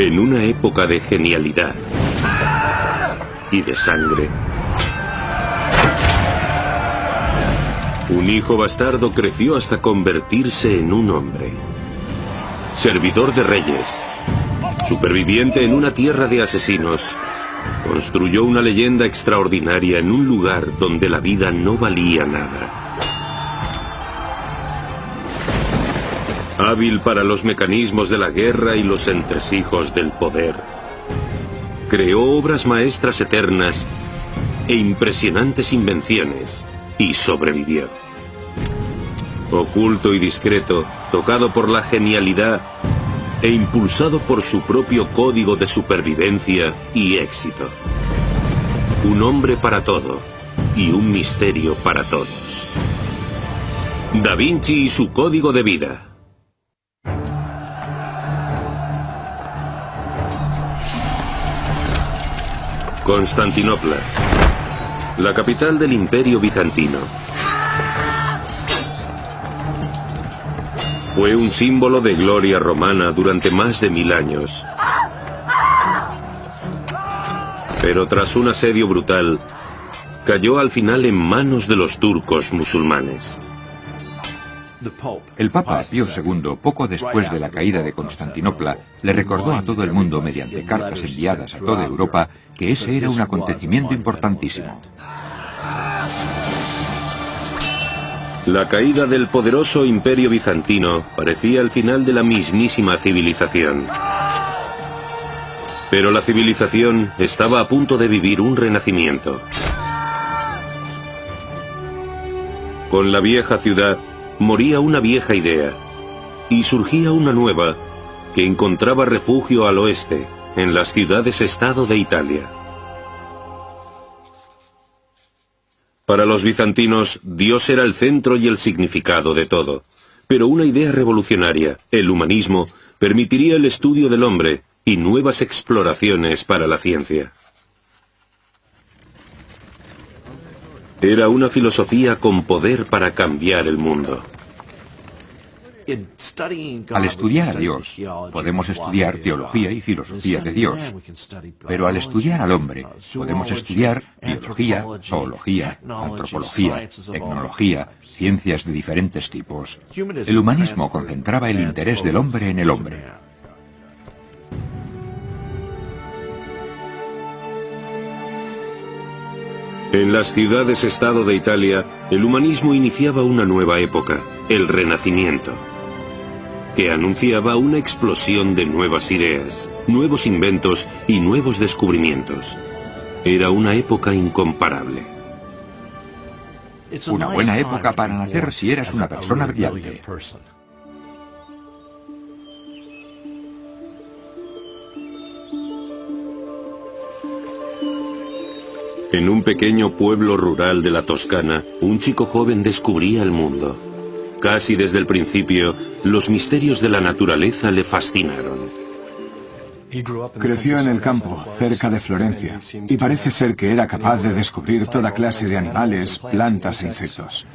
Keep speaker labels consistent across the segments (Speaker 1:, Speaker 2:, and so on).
Speaker 1: En una época de genialidad y de sangre, un hijo bastardo creció hasta convertirse en un hombre. Servidor de reyes, superviviente en una tierra de asesinos, construyó una leyenda extraordinaria en un lugar donde la vida no valía nada. Hábil para los mecanismos de la guerra y los entresijos del poder, creó obras maestras eternas e impresionantes invenciones y sobrevivió. Oculto y discreto, tocado por la genialidad e impulsado por su propio código de supervivencia y éxito. Un hombre para todo y un misterio para todos. Da Vinci y su código de vida. Constantinopla, la capital del Imperio Bizantino. Fue un símbolo de gloria romana durante más de 1000 años. Pero tras un asedio brutal, cayó al final en manos de los turcos musulmanes.
Speaker 2: El Papa Pío II, poco después de la caída de Constantinopla, le recordó a todo el mundo mediante cartas enviadas a toda Europa que ese era un acontecimiento importantísimo.
Speaker 1: La caída del poderoso imperio bizantino parecía el final de la mismísima civilización. Pero la civilización estaba a punto de vivir un renacimiento. Con la vieja ciudad moría una vieja idea y surgía una nueva que encontraba refugio al oeste, en las ciudades-estado de Italia. Para los bizantinos, Dios era el centro y el significado de todo. Pero una idea revolucionaria, el humanismo, permitiría el estudio del hombre y nuevas exploraciones para la ciencia. Era una filosofía con poder para cambiar el mundo.
Speaker 2: Al estudiar a Dios, podemos estudiar teología y filosofía de Dios. Pero al estudiar al hombre, podemos estudiar biología, zoología, antropología, tecnología, ciencias de diferentes tipos. El humanismo concentraba el interés del hombre en el hombre.
Speaker 1: En las ciudades-estado de Italia, el humanismo iniciaba una nueva época, el Renacimiento, que anunciaba una explosión de nuevas ideas, nuevos inventos y nuevos descubrimientos. Era una época incomparable.
Speaker 2: Una buena época para nacer si eras una persona brillante.
Speaker 1: En un pequeño pueblo rural de la Toscana, un chico joven descubría el mundo. Casi desde el principio, los misterios de la naturaleza le fascinaron.
Speaker 3: Creció en el campo, cerca de Florencia, y parece ser que era capaz de descubrir toda clase de animales, plantas e insectos.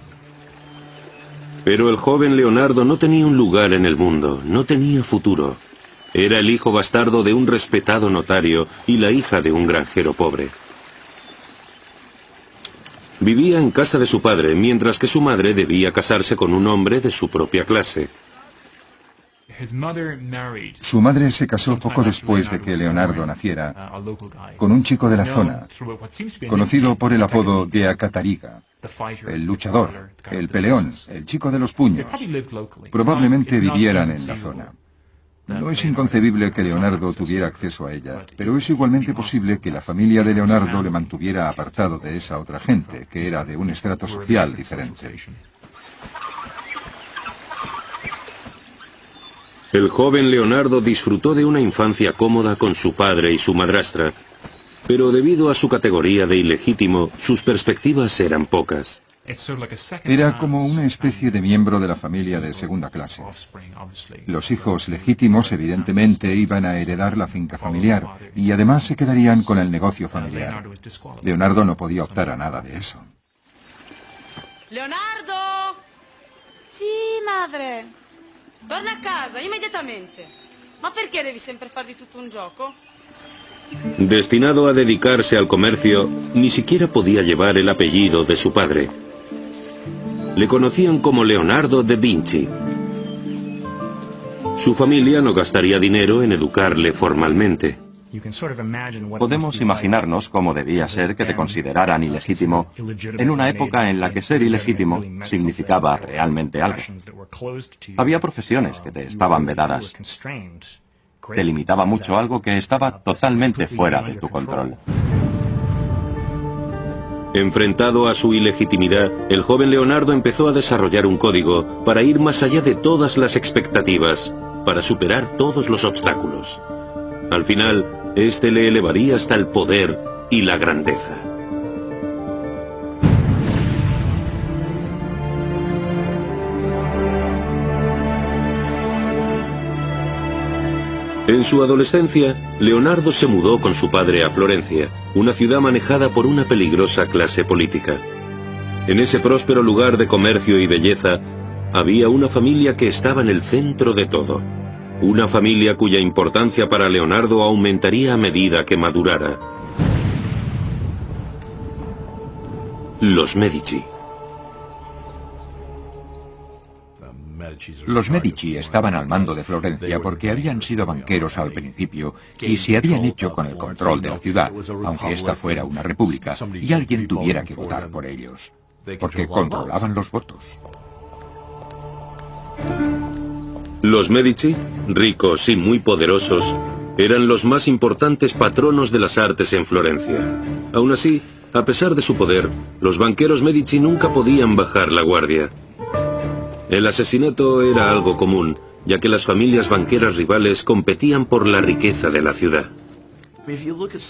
Speaker 1: Pero el joven Leonardo no tenía un lugar en el mundo, no tenía futuro. Era el hijo bastardo de un respetado notario y la hija de un granjero pobre. Vivía en casa de su padre, mientras que su madre debía casarse con un hombre de su propia clase.
Speaker 4: Su madre se casó poco después de que Leonardo naciera con un chico de la zona, conocido por el apodo de Acatariga, el luchador, el peleón, el chico de los puños. Probablemente vivieran en la zona. No es inconcebible que Leonardo tuviera acceso a ella, pero es igualmente posible que la familia de Leonardo le mantuviera apartado de esa otra gente, que era de un estrato social diferente.
Speaker 1: El joven Leonardo disfrutó de una infancia cómoda con su padre y su madrastra, pero debido a su categoría de ilegítimo, sus perspectivas eran pocas.
Speaker 4: Era como una especie de miembro de la familia de segunda clase. Los hijos legítimos, evidentemente, iban a heredar la finca familiar y además se quedarían con el negocio familiar. Leonardo no podía optar a nada de eso.
Speaker 5: Leonardo! Sì, madre. Torna a casa, immediatamente. Ma perché devi sempre far di tutto un gioco?
Speaker 1: Destinado a dedicarse al comercio, ni siquiera podía llevar el apellido de su padre. Le conocían como Leonardo da Vinci. Su familia no gastaría dinero en educarle formalmente.
Speaker 6: Podemos imaginarnos cómo debía ser que te consideraran ilegítimo en una época en la que ser ilegítimo significaba realmente algo. Había profesiones que te estaban vedadas. Te limitaba mucho algo que estaba totalmente fuera de tu control.
Speaker 1: Enfrentado a su ilegitimidad, el joven Leonardo empezó a desarrollar un código para ir más allá de todas las expectativas, para superar todos los obstáculos. Al final, este le elevaría hasta el poder y la grandeza. En su adolescencia, Leonardo se mudó con su padre a Florencia, una ciudad manejada por una peligrosa clase política. En ese próspero lugar de comercio y belleza, había una familia que estaba en el centro de todo. Una familia cuya importancia para Leonardo aumentaría a medida que madurara. Los Medici.
Speaker 2: Los Medici estaban al mando de Florencia porque habían sido banqueros al principio y se habían hecho con el control de la ciudad, aunque esta fuera una república, y alguien tuviera que votar por ellos, porque controlaban los votos.
Speaker 1: Los Medici, ricos y muy poderosos, eran los más importantes patronos de las artes en Florencia. Aún así, a pesar de su poder, los banqueros Medici nunca podían bajar la guardia. El asesinato era algo común, ya que las familias banqueras rivales competían por la riqueza de la ciudad.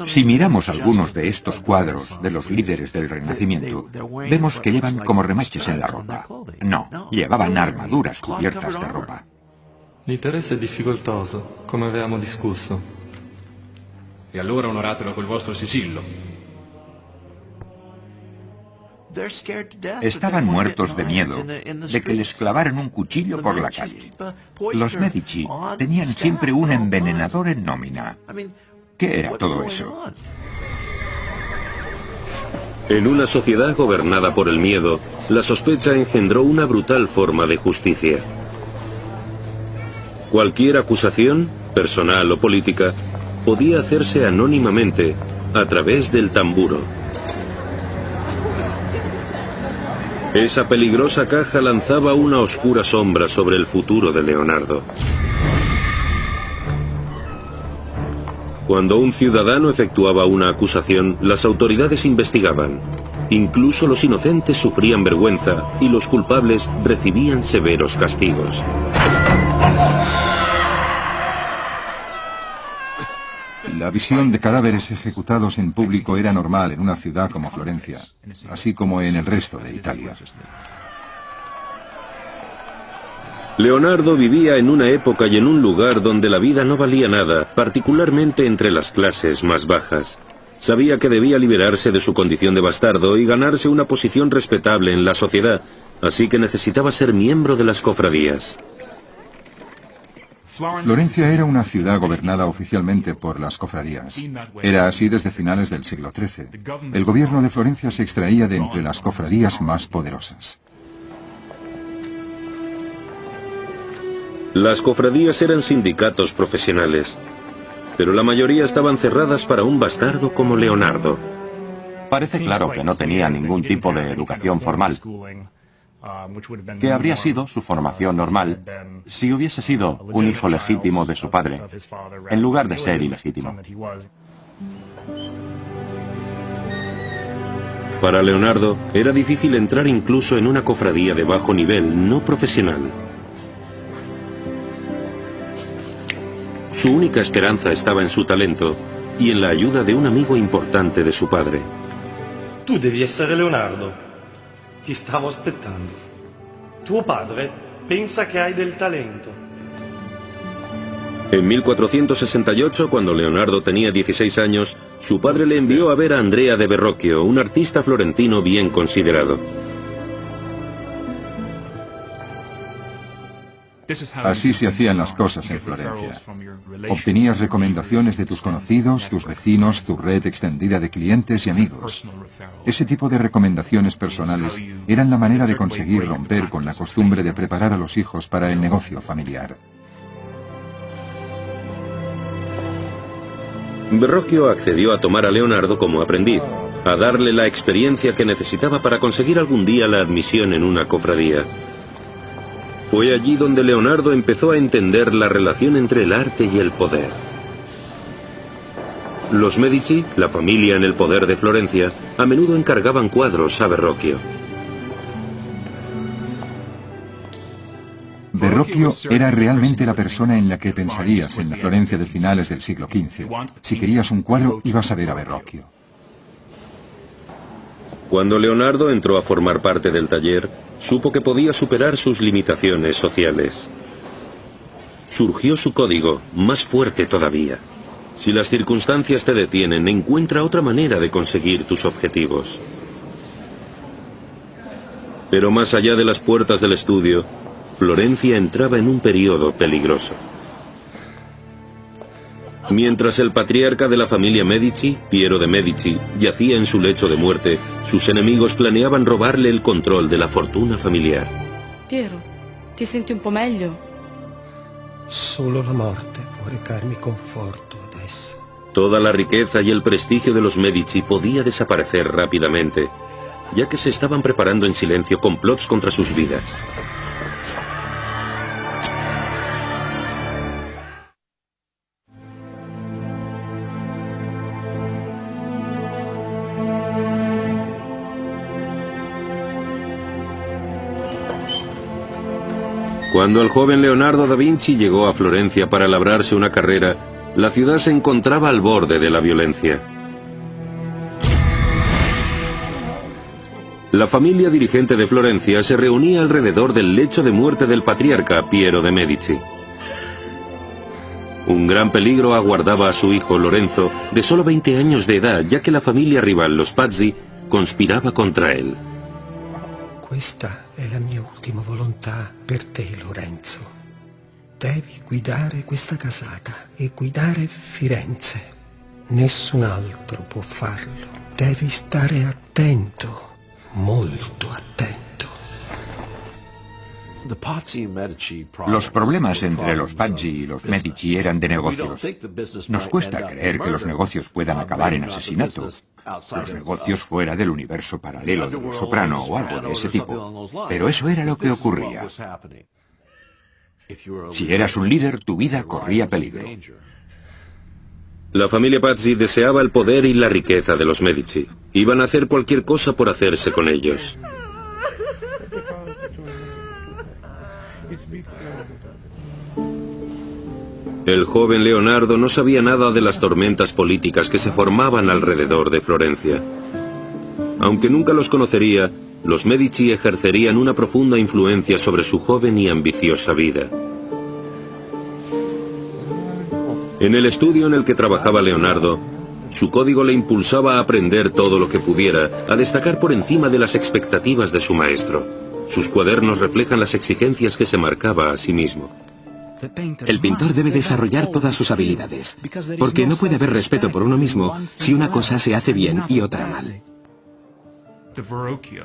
Speaker 2: Si miramos algunos de estos cuadros de los líderes del Renacimiento, vemos que llevan como remaches en la ropa. No, llevaban armaduras cubiertas de ropa.
Speaker 7: L'interesse è difficoltoso, come avevamo discusso.
Speaker 8: E allora onoratelo col vostro sigillo.
Speaker 2: Estaban muertos de miedo de que les clavaran un cuchillo por la calle. Los Medici tenían siempre un envenenador en nómina. ¿Qué era todo eso?
Speaker 1: En una sociedad gobernada por el miedo, la sospecha engendró una brutal forma de justicia. Cualquier acusación, personal o política, podía hacerse anónimamente a través del tamburo. Esa peligrosa caja lanzaba una oscura sombra sobre el futuro de Leonardo. Cuando un ciudadano efectuaba una acusación, las autoridades investigaban. Incluso los inocentes sufrían vergüenza y los culpables recibían severos castigos.
Speaker 4: La visión de cadáveres ejecutados en público era normal en una ciudad como Florencia, así como en el resto de Italia.
Speaker 1: Leonardo vivía en una época y en un lugar donde la vida no valía nada, particularmente entre las clases más bajas. Sabía que debía liberarse de su condición de bastardo y ganarse una posición respetable en la sociedad, así que necesitaba ser miembro de las cofradías.
Speaker 4: Florencia era una ciudad gobernada oficialmente por las cofradías. Era así desde finales del siglo XIII. El gobierno de Florencia se extraía de entre las cofradías más poderosas.
Speaker 1: Las cofradías eran sindicatos profesionales, pero la mayoría estaban cerradas para un bastardo como Leonardo.
Speaker 6: Parece claro que no tenía ningún tipo de educación formal, que habría sido su formación normal si hubiese sido un hijo legítimo de su padre, en lugar de ser ilegítimo.
Speaker 1: Para Leonardo era difícil entrar incluso en una cofradía de bajo nivel, no profesional. Su única esperanza estaba en su talento y en la ayuda de un amigo importante de su padre.
Speaker 9: Tu devi essere Leonardo. Ti stavo aspettando. Tuo padre pensa che hai del talento.
Speaker 1: En 1468, cuando Leonardo tenía 16 años, su padre le envió a ver a Andrea de Verrocchio, un artista florentino bien considerado.
Speaker 4: Así se hacían las cosas en Florencia. Obtenías recomendaciones de tus conocidos, tus vecinos, tu red extendida de clientes y amigos. Ese tipo de recomendaciones personales eran la manera de conseguir romper con la costumbre de preparar a los hijos para el negocio familiar.
Speaker 1: Verrocchio accedió a tomar a Leonardo como aprendiz, a darle la experiencia que necesitaba para conseguir algún día la admisión en una cofradía. Fue allí donde Leonardo empezó a entender la relación entre el arte y el poder. Los Medici, la familia en el poder de Florencia, a menudo encargaban cuadros a Verrocchio.
Speaker 4: Verrocchio era realmente la persona en la que pensarías en la Florencia de finales del siglo XV. Si querías un cuadro, ibas a ver a Verrocchio.
Speaker 1: Cuando Leonardo entró a formar parte del taller, supo que podía superar sus limitaciones sociales. Surgió su código, más fuerte todavía. Si las circunstancias te detienen, encuentra otra manera de conseguir tus objetivos. Pero más allá de las puertas del estudio, Florencia entraba en un periodo peligroso. Mientras el patriarca de la familia Medici, Piero de Medici, yacía en su lecho de muerte, sus enemigos planeaban robarle el control de la fortuna familiar.
Speaker 5: Piero, ti senti un po' meglio?
Speaker 9: Solo la morte può recarmi conforto adesso.
Speaker 1: Toda la riqueza y el prestigio de los Medici podía desaparecer rápidamente, ya que se estaban preparando en silencio complots contra sus vidas. Cuando el joven Leonardo da Vinci llegó a Florencia para labrarse una carrera, la ciudad se encontraba al borde de la violencia. La familia dirigente de Florencia se reunía alrededor del lecho de muerte del patriarca Piero de Medici. Un gran peligro aguardaba a su hijo Lorenzo, de solo 20 años de edad, ya que la familia rival, los Pazzi, conspiraba contra él.
Speaker 10: Questa è la mia ultima volontà per te, Lorenzo. Devi guidare questa casata e guidare Firenze. Nessun altro può farlo. Devi stare attento, molto attento.
Speaker 2: Los problemas entre los Pazzi y los Medici eran de negocios. Nos cuesta creer que los negocios puedan acabar en asesinato. Los negocios fuera del universo paralelo de Los Soprano o algo de ese tipo. Pero eso era lo que ocurría. Si eras un líder, tu vida corría peligro.
Speaker 1: La familia Pazzi deseaba el poder y la riqueza de los Medici. Iban a hacer cualquier cosa por hacerse con ellos. El joven Leonardo no sabía nada de las tormentas políticas que se formaban alrededor de Florencia. Aunque nunca los conocería, los Medici ejercerían una profunda influencia sobre su joven y ambiciosa vida. En el estudio en el que trabajaba Leonardo, su código le impulsaba a aprender todo lo que pudiera, a destacar por encima de las expectativas de su maestro. Sus cuadernos reflejan las exigencias que se marcaba a sí mismo.
Speaker 11: El pintor debe desarrollar todas sus habilidades, porque no puede haber respeto por uno mismo si una cosa se hace bien y otra mal.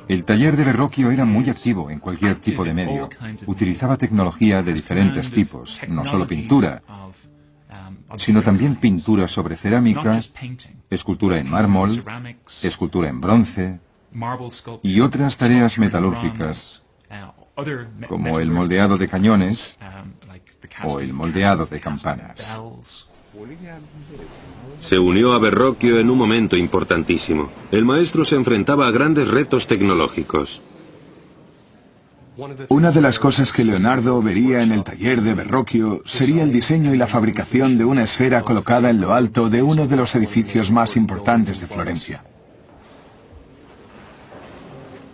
Speaker 4: El taller de Verrocchio era muy activo en cualquier tipo de medio. Utilizaba tecnología de diferentes tipos, no solo pintura, sino también pintura sobre cerámica, escultura en mármol, escultura en bronce y otras tareas metalúrgicas, como el moldeado de cañones o el moldeado de campanas.
Speaker 1: Se unió a Verrocchio en un momento importantísimo. El maestro se enfrentaba a grandes retos tecnológicos.
Speaker 3: Una de las cosas que Leonardo vería en el taller de Verrocchio sería el diseño y la fabricación de una esfera colocada en lo alto de uno de los edificios más importantes de Florencia.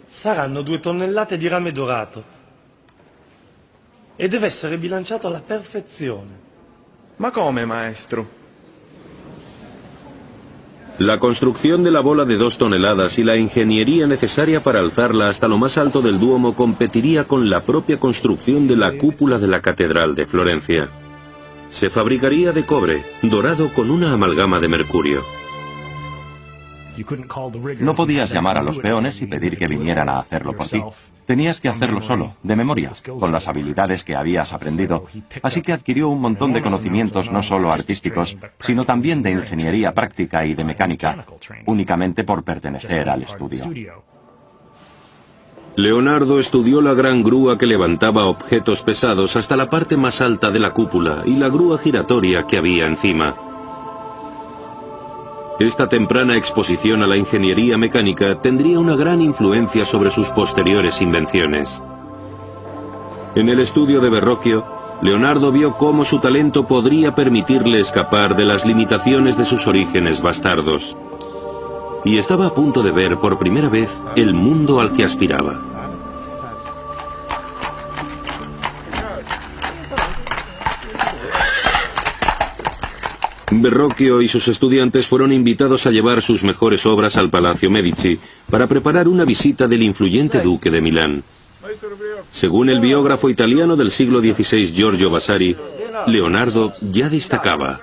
Speaker 9: Saranno 2 tonnellate di rame dorato e deve essere bilanciato alla perfezione.
Speaker 7: Ma come, maestro?
Speaker 1: La construcción de la bola de 2 toneladas y la ingeniería necesaria para alzarla hasta lo más alto del Duomo competiría con la propia construcción de la cúpula de la Catedral de Florencia. Se fabricaría de cobre, dorado con una amalgama de mercurio.
Speaker 6: No podías llamar a los peones y pedir que vinieran a hacerlo por ti. Tenías que hacerlo solo, de memoria, con las habilidades que habías aprendido. Así que adquirió un montón de conocimientos no solo artísticos, sino también de ingeniería práctica y de mecánica, únicamente por pertenecer al estudio.
Speaker 1: Leonardo estudió la gran grúa que levantaba objetos pesados hasta la parte más alta de la cúpula y la grúa giratoria que había encima. Esta temprana exposición a la ingeniería mecánica tendría una gran influencia sobre sus posteriores invenciones. En el estudio de Verrocchio, Leonardo vio cómo su talento podría permitirle escapar de las limitaciones de sus orígenes bastardos. Y estaba a punto de ver por primera vez el mundo al que aspiraba. Verrocchio y sus estudiantes fueron invitados a llevar sus mejores obras al Palacio Medici para preparar una visita del influyente duque de Milán. Según el biógrafo italiano del siglo XVI Giorgio Vasari, Leonardo ya destacaba.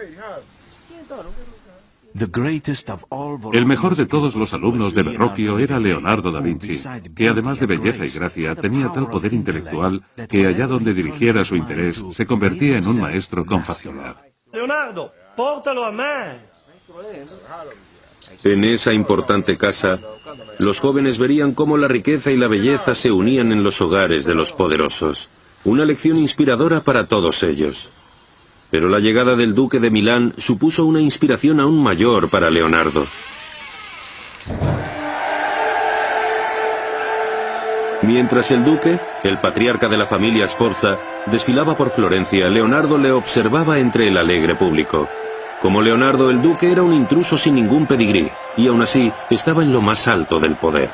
Speaker 12: El mejor de todos los alumnos de Verrocchio era Leonardo da Vinci, que además de belleza y gracia tenía tal poder intelectual que allá donde dirigiera su interés se convertía en un maestro con facilidad.
Speaker 9: Leonardo, pórtalo a mí.
Speaker 1: En esa importante casa, los jóvenes verían cómo la riqueza y la belleza se unían en los hogares de los poderosos. Una lección inspiradora para todos ellos. Pero la llegada del duque de Milán supuso una inspiración aún mayor para Leonardo. Mientras el duque, el patriarca de la familia Sforza, desfilaba por Florencia, Leonardo le observaba entre el alegre público. Como Leonardo, el duque era un intruso sin ningún pedigrí, y aún así estaba en lo más alto del poder.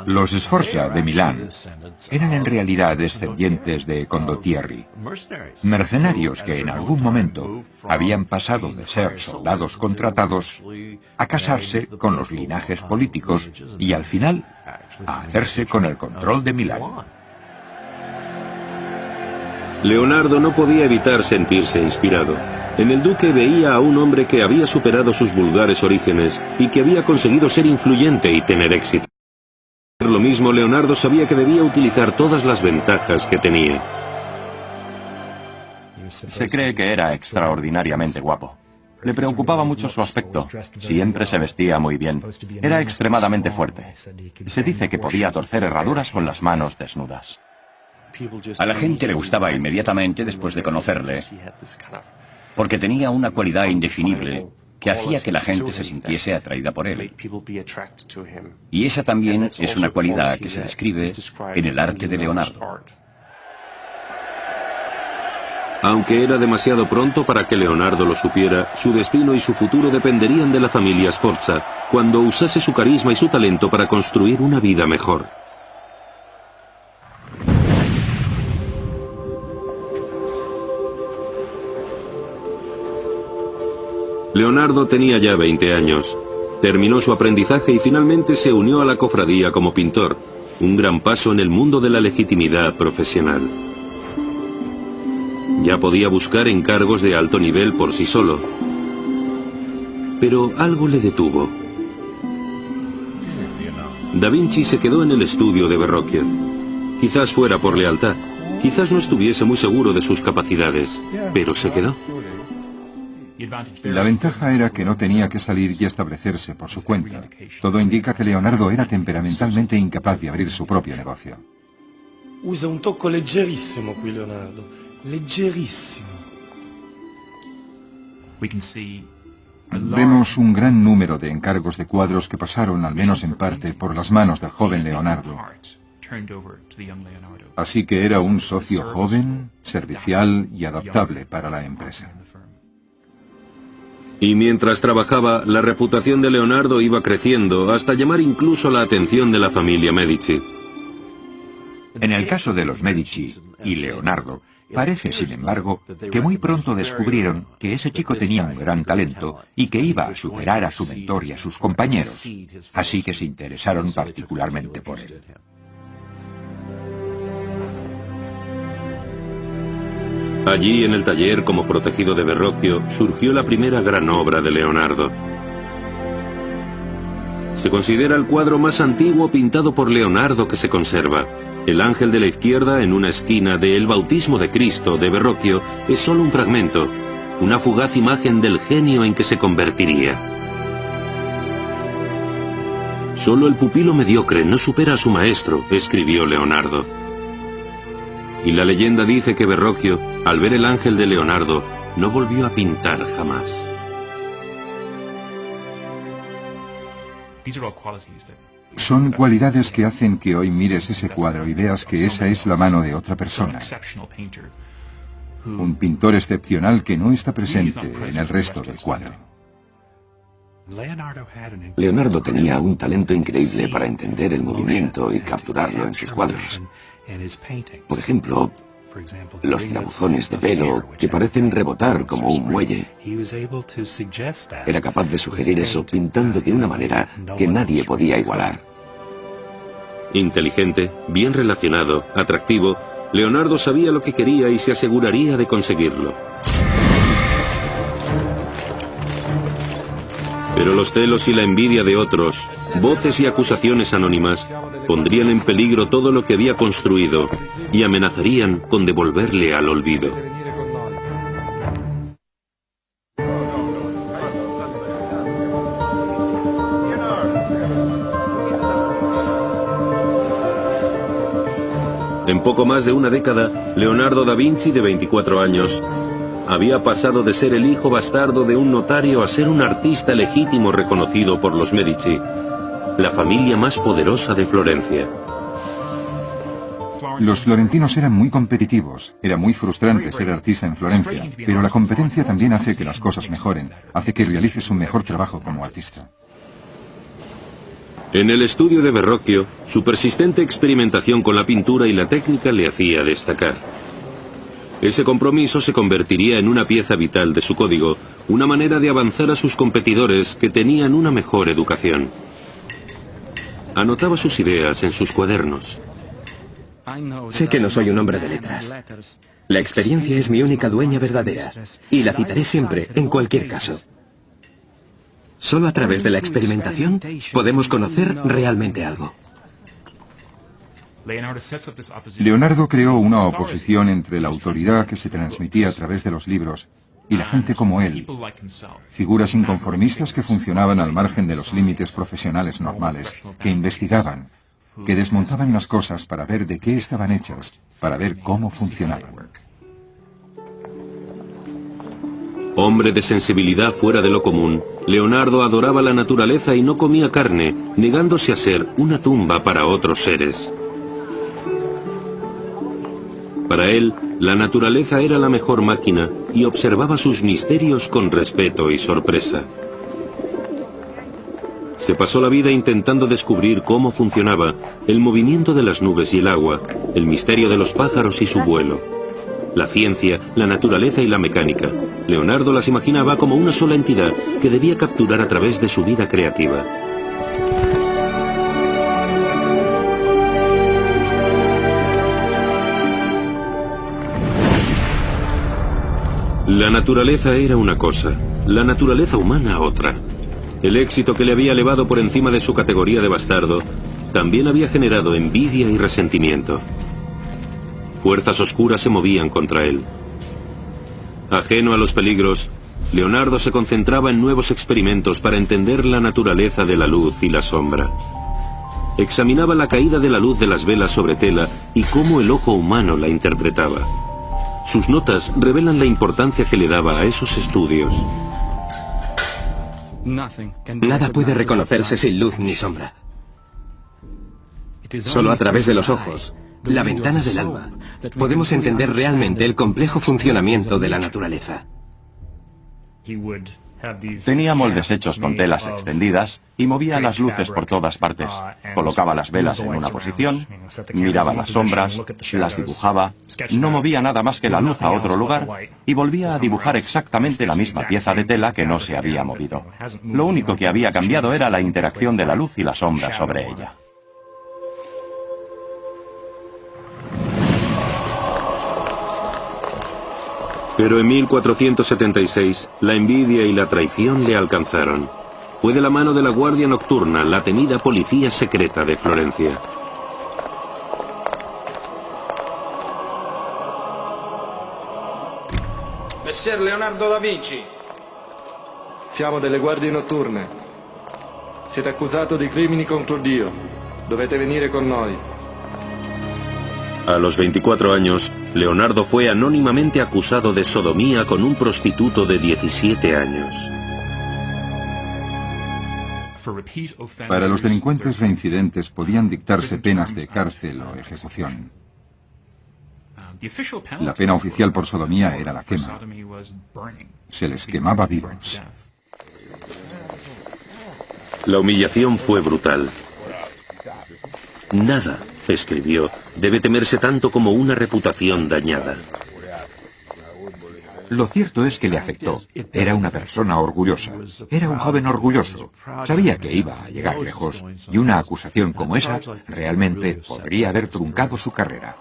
Speaker 2: Los Sforza de Milán eran en realidad descendientes de Condottieri, mercenarios que en algún momento habían pasado de ser soldados contratados a casarse con los linajes políticos y al final a hacerse con el control de Milán.
Speaker 1: Leonardo no podía evitar sentirse inspirado. En el duque veía a un hombre que había superado sus vulgares orígenes y que había conseguido ser influyente y tener éxito. Por lo mismo, Leonardo sabía que debía utilizar todas las ventajas que tenía.
Speaker 6: Se cree que era extraordinariamente guapo. Le preocupaba mucho su aspecto. Siempre se vestía muy bien. Era extremadamente fuerte. Se dice que podía torcer herraduras con las manos desnudas.
Speaker 13: A la gente le gustaba inmediatamente después de conocerle, porque tenía una cualidad indefinible que hacía que la gente se sintiese atraída por él. Y esa también es una cualidad que se describe en el arte de Leonardo.
Speaker 1: Aunque era demasiado pronto para que Leonardo lo supiera, su destino y su futuro dependerían de la familia Sforza, cuando usase su carisma y su talento para construir una vida mejor. Leonardo tenía ya 20 años. Terminó su aprendizaje y finalmente se unió a la cofradía como pintor, un gran paso en el mundo de la legitimidad profesional. Ya podía buscar encargos de alto nivel por sí solo. Pero algo le detuvo. Da Vinci se quedó en el estudio de Verrocchio. Quizás fuera por lealtad, quizás no estuviese muy seguro de sus capacidades, pero se quedó.
Speaker 4: La ventaja era que no tenía que salir y establecerse por su cuenta. Todo indica que Leonardo era temperamentalmente incapaz de abrir su propio negocio.
Speaker 9: Usa un tocco leggerissimo qui, Leonardo. Leggerissimo.
Speaker 4: Vemos un gran número de encargos de cuadros que pasaron, al menos en parte, por las manos del joven Leonardo. Así que era un socio joven, servicial y adaptable para la empresa.
Speaker 1: Y mientras trabajaba, la reputación de Leonardo iba creciendo hasta llamar incluso la atención de la familia Medici.
Speaker 2: En el caso de los Medici y Leonardo, Parece, sin embargo, que muy pronto descubrieron que ese chico tenía un gran talento y que iba a superar a su mentor y a sus compañeros, así que se interesaron particularmente por él.
Speaker 1: Allí, en el taller, como protegido de Verrocchio, surgió la primera gran obra de Leonardo. Se considera el cuadro más antiguo pintado por Leonardo que se conserva. El ángel de la izquierda, en una esquina de El bautismo de Cristo de Verrocchio, es solo un fragmento, una fugaz imagen del genio en que se convertiría. Solo el pupilo mediocre no supera a su maestro, escribió Leonardo. Y la leyenda dice que Verrocchio, al ver el ángel de Leonardo, no volvió a pintar jamás.
Speaker 4: Son cualidades que hacen que hoy mires ese cuadro y veas que esa es la mano de otra persona. Un pintor excepcional que no está presente en el resto del cuadro.
Speaker 14: Leonardo tenía un talento increíble para entender el movimiento y capturarlo en sus cuadros. Por ejemplo, los tirabuzones de pelo que parecen rebotar como un muelle. Era capaz de sugerir eso pintando de una manera que nadie podía igualar.
Speaker 1: Inteligente, bien relacionado, atractivo, Leonardo sabía lo que quería y se aseguraría de conseguirlo. Pero los celos y la envidia de otros, voces y acusaciones anónimas, pondrían en peligro todo lo que había construido y amenazarían con devolverle al olvido. En poco más de una década, Leonardo da Vinci, de 24 años, había pasado de ser el hijo bastardo de un notario a ser un artista legítimo reconocido por los Medici, la familia más poderosa de Florencia.
Speaker 4: Los florentinos eran muy competitivos, era muy frustrante ser artista en Florencia, pero la competencia también hace que las cosas mejoren, hace que realices un mejor trabajo como artista.
Speaker 1: En el estudio de Verrocchio, su persistente experimentación con la pintura y la técnica le hacía destacar. Ese compromiso se convertiría en una pieza vital de su código, una manera de avanzar a sus competidores que tenían una mejor educación. Anotaba sus ideas en sus cuadernos.
Speaker 11: Sé que no soy un hombre de letras. La experiencia es mi única dueña verdadera, y la citaré siempre, en cualquier caso. Solo a través de la experimentación podemos conocer realmente algo.
Speaker 4: Leonardo creó una oposición entre la autoridad que se transmitía a través de los libros y la gente como él, figuras inconformistas que funcionaban al margen de los límites profesionales normales, que investigaban, que desmontaban las cosas para ver de qué estaban hechas, para ver cómo funcionaban.
Speaker 1: Hombre de sensibilidad fuera de lo común, Leonardo adoraba la naturaleza y no comía carne, negándose a ser una tumba para otros seres. Para él, la naturaleza era la mejor máquina y observaba sus misterios con respeto y sorpresa. Se pasó la vida intentando descubrir cómo funcionaba el movimiento de las nubes y el agua, el misterio de los pájaros y su vuelo. La ciencia, la naturaleza y la mecánica. Leonardo las imaginaba como una sola entidad que debía capturar a través de su vida creativa. La naturaleza era una cosa, la naturaleza humana otra. El éxito que le había elevado por encima de su categoría de bastardo también había generado envidia y resentimiento. Fuerzas oscuras se movían contra él. Ajeno a los peligros, Leonardo se concentraba en nuevos experimentos para entender la naturaleza de la luz y la sombra. Examinaba la caída de la luz de las velas sobre tela y cómo el ojo humano la interpretaba. Sus notas revelan la importancia que le daba a esos estudios.
Speaker 11: Nada puede reconocerse sin luz ni sombra. Solo a través de los ojos, la ventana del alma, podemos entender realmente el complejo funcionamiento de la naturaleza.
Speaker 6: Tenía moldes hechos con telas extendidas y movía las luces por todas partes. Colocaba las velas en una posición, miraba las sombras, las dibujaba, no movía nada más que la luz a otro lugar y volvía a dibujar exactamente la misma pieza de tela que no se había movido. Lo único que había cambiado era la interacción de la luz y la sombra sobre ella.
Speaker 1: Pero en 1476, la envidia y la traición le alcanzaron. Fue de la mano de la Guardia Nocturna, la temida policía secreta de Florencia.
Speaker 7: Messer Leonardo da Vinci. Siamo delle guardie notturne. Siete accusato di crimini contro Dio. Dovete venire con noi.
Speaker 1: A los 24 años, Leonardo fue anónimamente acusado de sodomía con un prostituto de 17 años.
Speaker 4: Para los delincuentes reincidentes podían dictarse penas de cárcel o ejecución. La pena oficial por sodomía era la quema. Se les quemaba vivos.
Speaker 1: La humillación fue brutal. Nada, escribió, debe temerse tanto como una reputación dañada.
Speaker 2: Lo cierto es que le afectó. Era una persona orgullosa. Era un joven orgulloso. Sabía que iba a llegar lejos y una acusación como esa realmente podría haber truncado su carrera.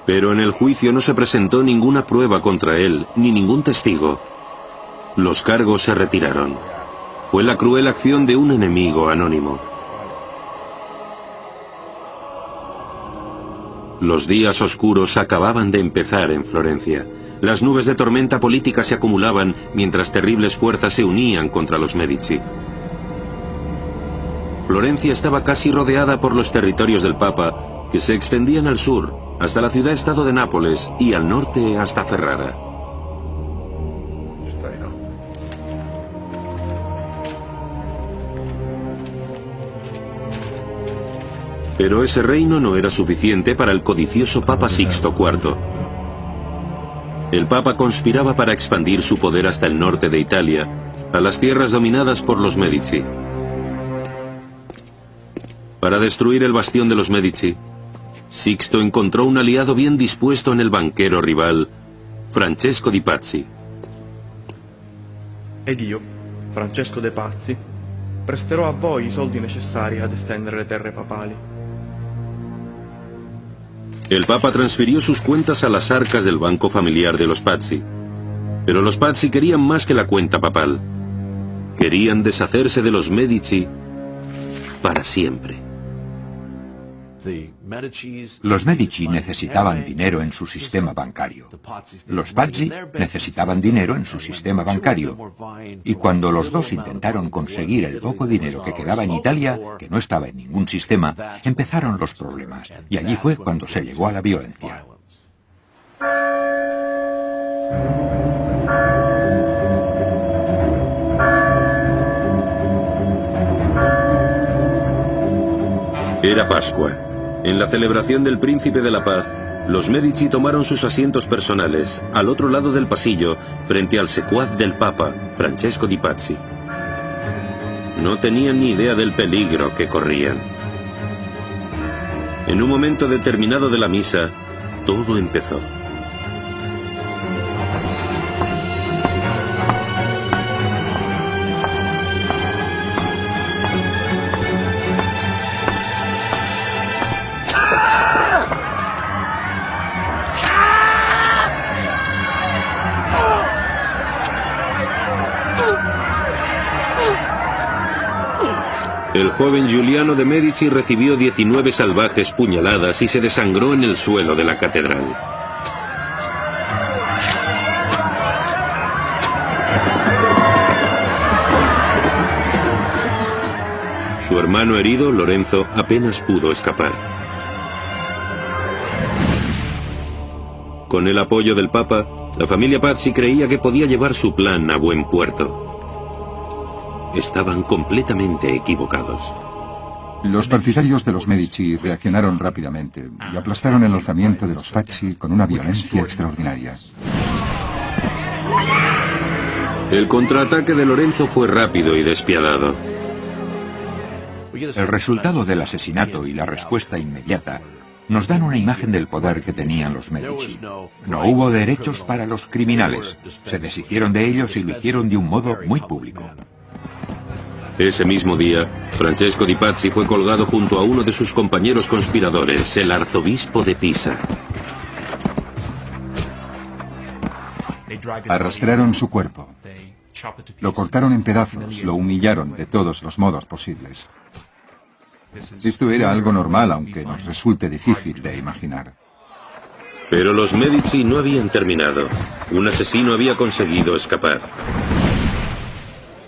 Speaker 1: Pero en el juicio no se presentó ninguna prueba contra él, ni ningún testigo. Los cargos se retiraron. Fue la cruel acción de un enemigo anónimo. Los días oscuros acababan de empezar en Florencia. Las nubes de tormenta política se acumulaban mientras terribles fuerzas se unían contra los Medici. Florencia estaba casi rodeada por los territorios del Papa, que se extendían al sur, hasta la ciudad-estado de Nápoles, y al norte hasta Ferrara. Pero ese reino no era suficiente para el codicioso Papa Sixto IV. El Papa conspiraba para expandir su poder hasta el norte de Italia, a las tierras dominadas por los Medici. Para destruir el bastión de los Medici, Sixto encontró un aliado bien dispuesto en el banquero rival, Francesco di Pazzi.
Speaker 7: Ed io, Francesco de Pazzi, presterò a voi i soldi necessari ad estendere le terre papali.
Speaker 1: El Papa transfirió sus cuentas a las arcas del banco familiar de los Pazzi. Pero los Pazzi querían más que la cuenta papal. Querían deshacerse de los Medici para siempre.
Speaker 2: Los Medici necesitaban dinero en su sistema bancario. Los Pazzi necesitaban dinero en su sistema bancario. Y cuando los dos intentaron conseguir el poco dinero que quedaba en Italia, que no estaba en ningún sistema, empezaron los problemas. Y allí fue cuando se llegó a la violencia.
Speaker 1: Era Pascua. En la celebración del Príncipe de la Paz, los Medici tomaron sus asientos personales, al otro lado del pasillo, frente al secuaz del Papa, Francesco di Pazzi. No tenían ni idea del peligro que corrían. En un momento determinado de la misa, todo empezó. El joven Giuliano de Medici recibió 19 salvajes puñaladas y se desangró en el suelo de la catedral. Su hermano herido, Lorenzo, apenas pudo escapar. Con el apoyo del Papa, la familia Pazzi creía que podía llevar su plan a buen puerto. Estaban completamente equivocados.
Speaker 4: Los partidarios de los Medici reaccionaron rápidamente y aplastaron el alzamiento de los Pazzi con una violencia extraordinaria.
Speaker 1: El contraataque de Lorenzo fue rápido y despiadado.
Speaker 2: El resultado del asesinato y la respuesta inmediata nos dan una imagen del poder que tenían los Medici. No hubo derechos para los criminales. Se deshicieron de ellos y lo hicieron de un modo muy público.
Speaker 1: Ese mismo día, Francesco di Pazzi fue colgado junto a uno de sus compañeros conspiradores, el arzobispo de Pisa.
Speaker 4: Arrastraron su cuerpo. Lo cortaron en pedazos, lo humillaron de todos los modos posibles. Esto era algo normal, aunque nos resulte difícil de imaginar.
Speaker 1: Pero los Medici no habían terminado. Un asesino había conseguido escapar.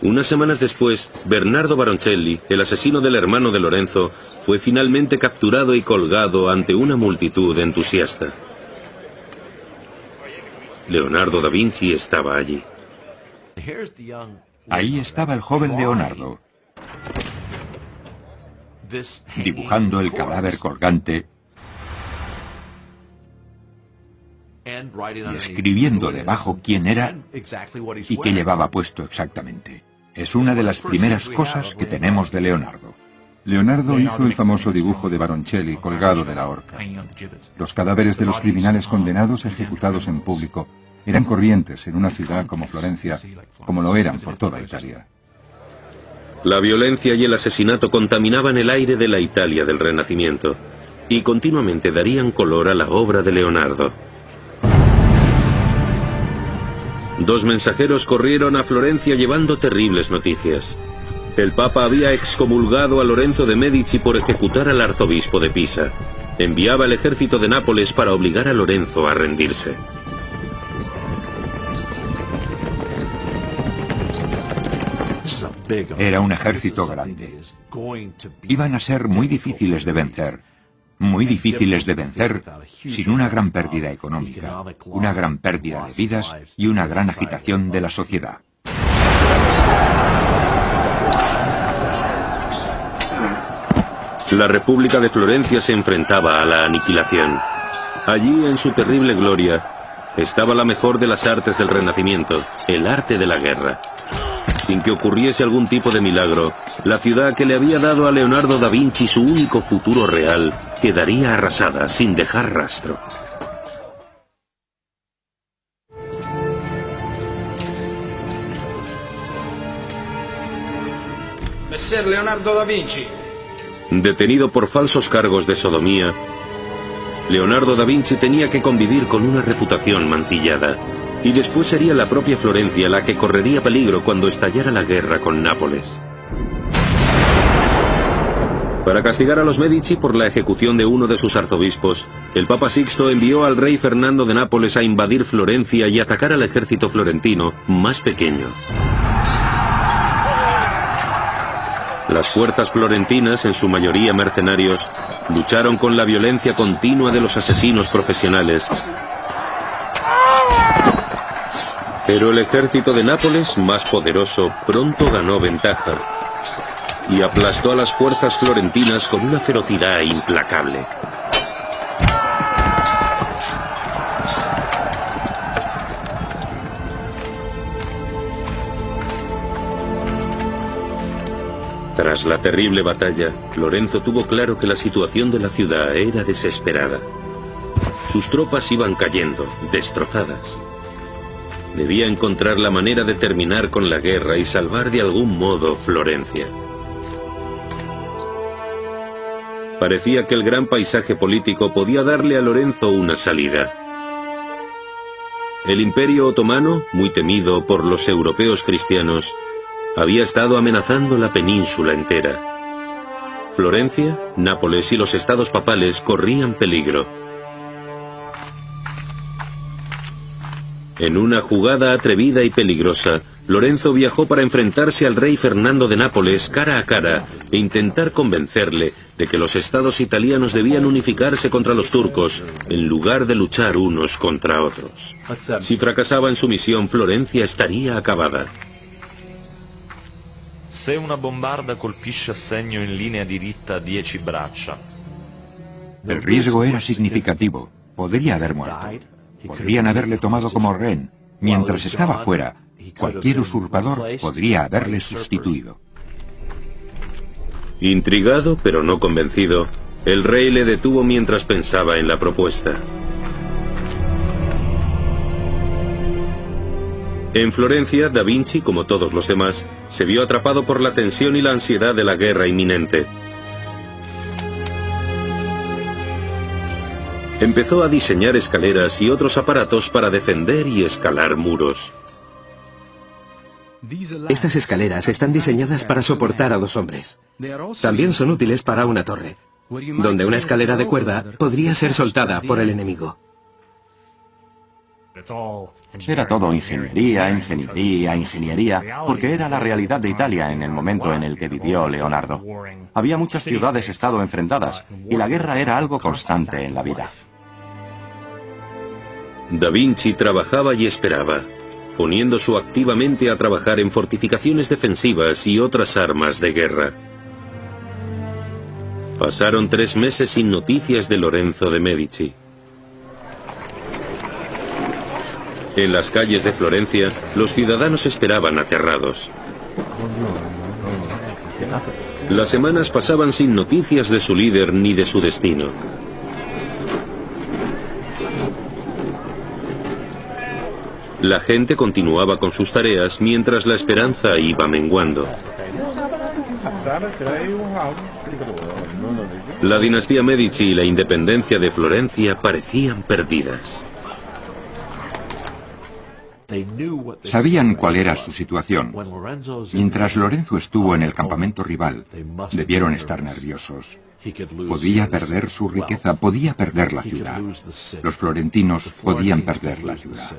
Speaker 1: Unas semanas después, Bernardo Baroncelli, el asesino del hermano de Lorenzo, fue finalmente capturado y colgado ante una multitud entusiasta. Leonardo da Vinci estaba allí.
Speaker 2: Ahí estaba el joven Leonardo, dibujando el cadáver colgante y escribiendo debajo quién era y qué llevaba puesto exactamente. Es una de las primeras cosas que tenemos de Leonardo.
Speaker 4: Leonardo hizo el famoso dibujo de Baroncelli colgado de la horca. Los cadáveres de los criminales condenados ejecutados en público eran corrientes en una ciudad como Florencia, como lo eran por toda Italia.
Speaker 1: La violencia y el asesinato contaminaban el aire de la Italia del Renacimiento y continuamente darían color a la obra de Leonardo. Dos mensajeros corrieron a Florencia llevando terribles noticias. El Papa había excomulgado a Lorenzo de Medici por ejecutar al arzobispo de Pisa. Enviaba el ejército de Nápoles para obligar a Lorenzo a rendirse.
Speaker 2: Era un ejército grande. Iban a ser muy difíciles de vencer. Muy difíciles de vencer sin una gran pérdida económica, una gran pérdida de vidas y una gran agitación de la sociedad.
Speaker 1: La República de Florencia se enfrentaba a la aniquilación. Allí, en su terrible gloria, estaba la mejor de las artes del Renacimiento, el arte de la guerra. Sin que ocurriese algún tipo de milagro, la ciudad que le había dado a Leonardo da Vinci su único futuro real quedaría arrasada sin dejar rastro.
Speaker 7: Messer Leonardo da Vinci.
Speaker 1: Detenido por falsos cargos de sodomía, Leonardo da Vinci tenía que convivir con una reputación mancillada. Y después sería la propia Florencia la que correría peligro cuando estallara la guerra con Nápoles. Para castigar a los Medici por la ejecución de uno de sus arzobispos, el Papa Sixto envió al rey Fernando de Nápoles a invadir Florencia y atacar al ejército florentino más pequeño. Las fuerzas florentinas, en su mayoría mercenarios, lucharon con la violencia continua de los asesinos profesionales. Pero el ejército de Nápoles, más poderoso, pronto ganó ventaja y aplastó a las fuerzas florentinas con una ferocidad implacable. Tras la terrible batalla, Lorenzo tuvo claro que la situación de la ciudad era desesperada. Sus tropas iban cayendo, destrozadas. Debía encontrar la manera de terminar con la guerra y salvar de algún modo Florencia. Parecía que el gran paisaje político podía darle a Lorenzo una salida. El Imperio Otomano, muy temido por los europeos cristianos, había estado amenazando la península entera. Florencia, Nápoles y los estados papales corrían peligro. En una jugada atrevida y peligrosa, Lorenzo viajó para enfrentarse al rey Fernando de Nápoles cara a cara e intentar convencerle de que los estados italianos debían unificarse contra los turcos en lugar de luchar unos contra otros. Si fracasaba en su misión, Florencia estaría acabada.
Speaker 15: Se una bombarda colpisce a segno in linea diritta 10 braccia.
Speaker 2: El riesgo era significativo. Podría haber muerto. Podrían haberle tomado como rehén. Mientras estaba fuera, Cualquier usurpador podría haberle sustituido.
Speaker 1: Intrigado, pero no convencido, el rey le detuvo mientras pensaba en la propuesta. En Florencia, Da Vinci, como todos los demás, se vio atrapado por la tensión y la ansiedad de la guerra inminente. Empezó a diseñar escaleras y otros aparatos para defender y escalar muros.
Speaker 11: Estas escaleras están diseñadas para soportar a 2 hombres. También son útiles para una torre, donde una escalera de cuerda podría ser soltada por el enemigo.
Speaker 6: Era todo ingeniería, ingeniería, porque era la realidad de Italia en el momento en el que vivió Leonardo. Había muchas ciudades-estado enfrentadas, y la guerra era algo constante en la vida.
Speaker 1: Da Vinci trabajaba y esperaba, poniéndose activamente a trabajar en fortificaciones defensivas y otras armas de guerra. Pasaron 3 meses sin noticias de Lorenzo de Medici. En las calles de Florencia, los ciudadanos esperaban aterrados. Las semanas pasaban sin noticias de su líder ni de su destino. La gente continuaba con sus tareas mientras la esperanza iba menguando. La dinastía Medici y la independencia de Florencia parecían perdidas.
Speaker 2: Sabían cuál era su situación. Mientras Lorenzo estuvo en el campamento rival, debieron estar nerviosos. Podía perder su riqueza, podía perder la ciudad. Los florentinos podían perder la ciudad.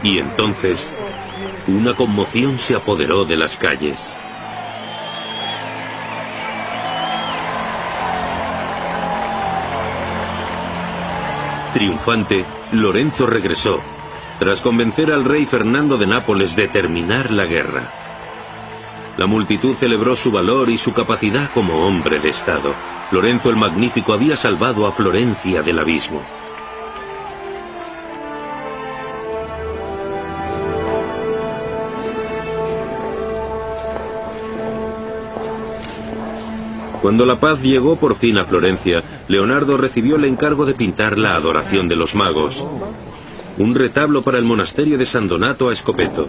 Speaker 1: Y entonces, una conmoción se apoderó de las calles. Triunfante, Lorenzo regresó, tras convencer al rey Fernando de Nápoles de terminar la guerra. La multitud celebró su valor y su capacidad como hombre de Estado. Lorenzo el Magnífico había salvado a Florencia del abismo. Cuando la paz llegó por fin a Florencia, Leonardo recibió el encargo de pintar la Adoración de los Magos, un retablo para el monasterio de San Donato a Escopeto.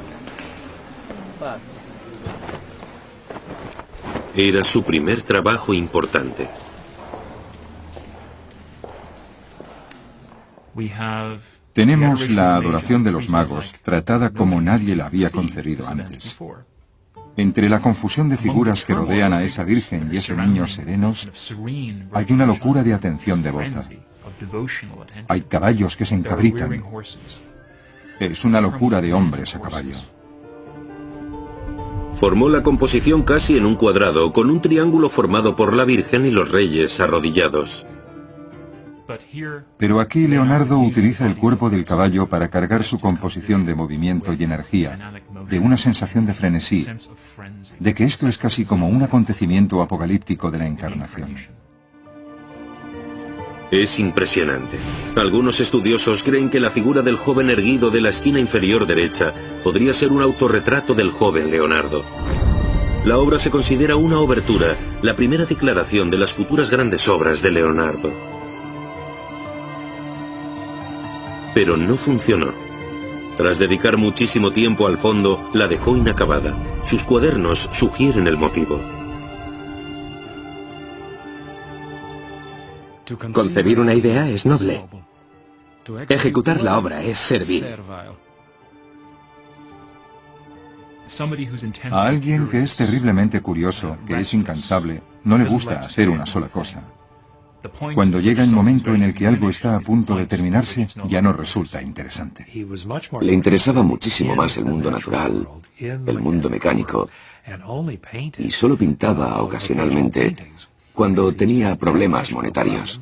Speaker 1: Era su primer trabajo importante.
Speaker 4: Tenemos la Adoración de los Magos, tratada como nadie la había concebido antes. Entre la confusión de figuras que rodean a esa Virgen y ese niño serenos, hay una locura de atención devota. Hay caballos que se encabritan. Es una locura de hombres a caballo.
Speaker 1: Formó la composición casi en un cuadrado, con un triángulo formado por la Virgen y los reyes arrodillados.
Speaker 4: Pero aquí Leonardo utiliza el cuerpo del caballo para cargar su composición de movimiento y energía, de una sensación de frenesí, de que esto es casi como un acontecimiento apocalíptico de la Encarnación.
Speaker 1: Es impresionante. Algunos estudiosos creen que la figura del joven erguido de la esquina inferior derecha podría ser un autorretrato del joven Leonardo. La obra se considera una obertura, la primera declaración de las futuras grandes obras de Leonardo. Pero no funcionó. Tras dedicar muchísimo tiempo al fondo, la dejó inacabada. Sus cuadernos sugieren el motivo.
Speaker 11: Concebir una idea es noble. Ejecutar la obra es servil.
Speaker 4: A alguien que es terriblemente curioso, que es incansable, no le gusta hacer una sola cosa. Cuando llega el momento en el que algo está a punto de terminarse, ya no resulta interesante.
Speaker 14: Le interesaba muchísimo más el mundo natural, el mundo mecánico, y solo pintaba ocasionalmente cuando tenía problemas monetarios.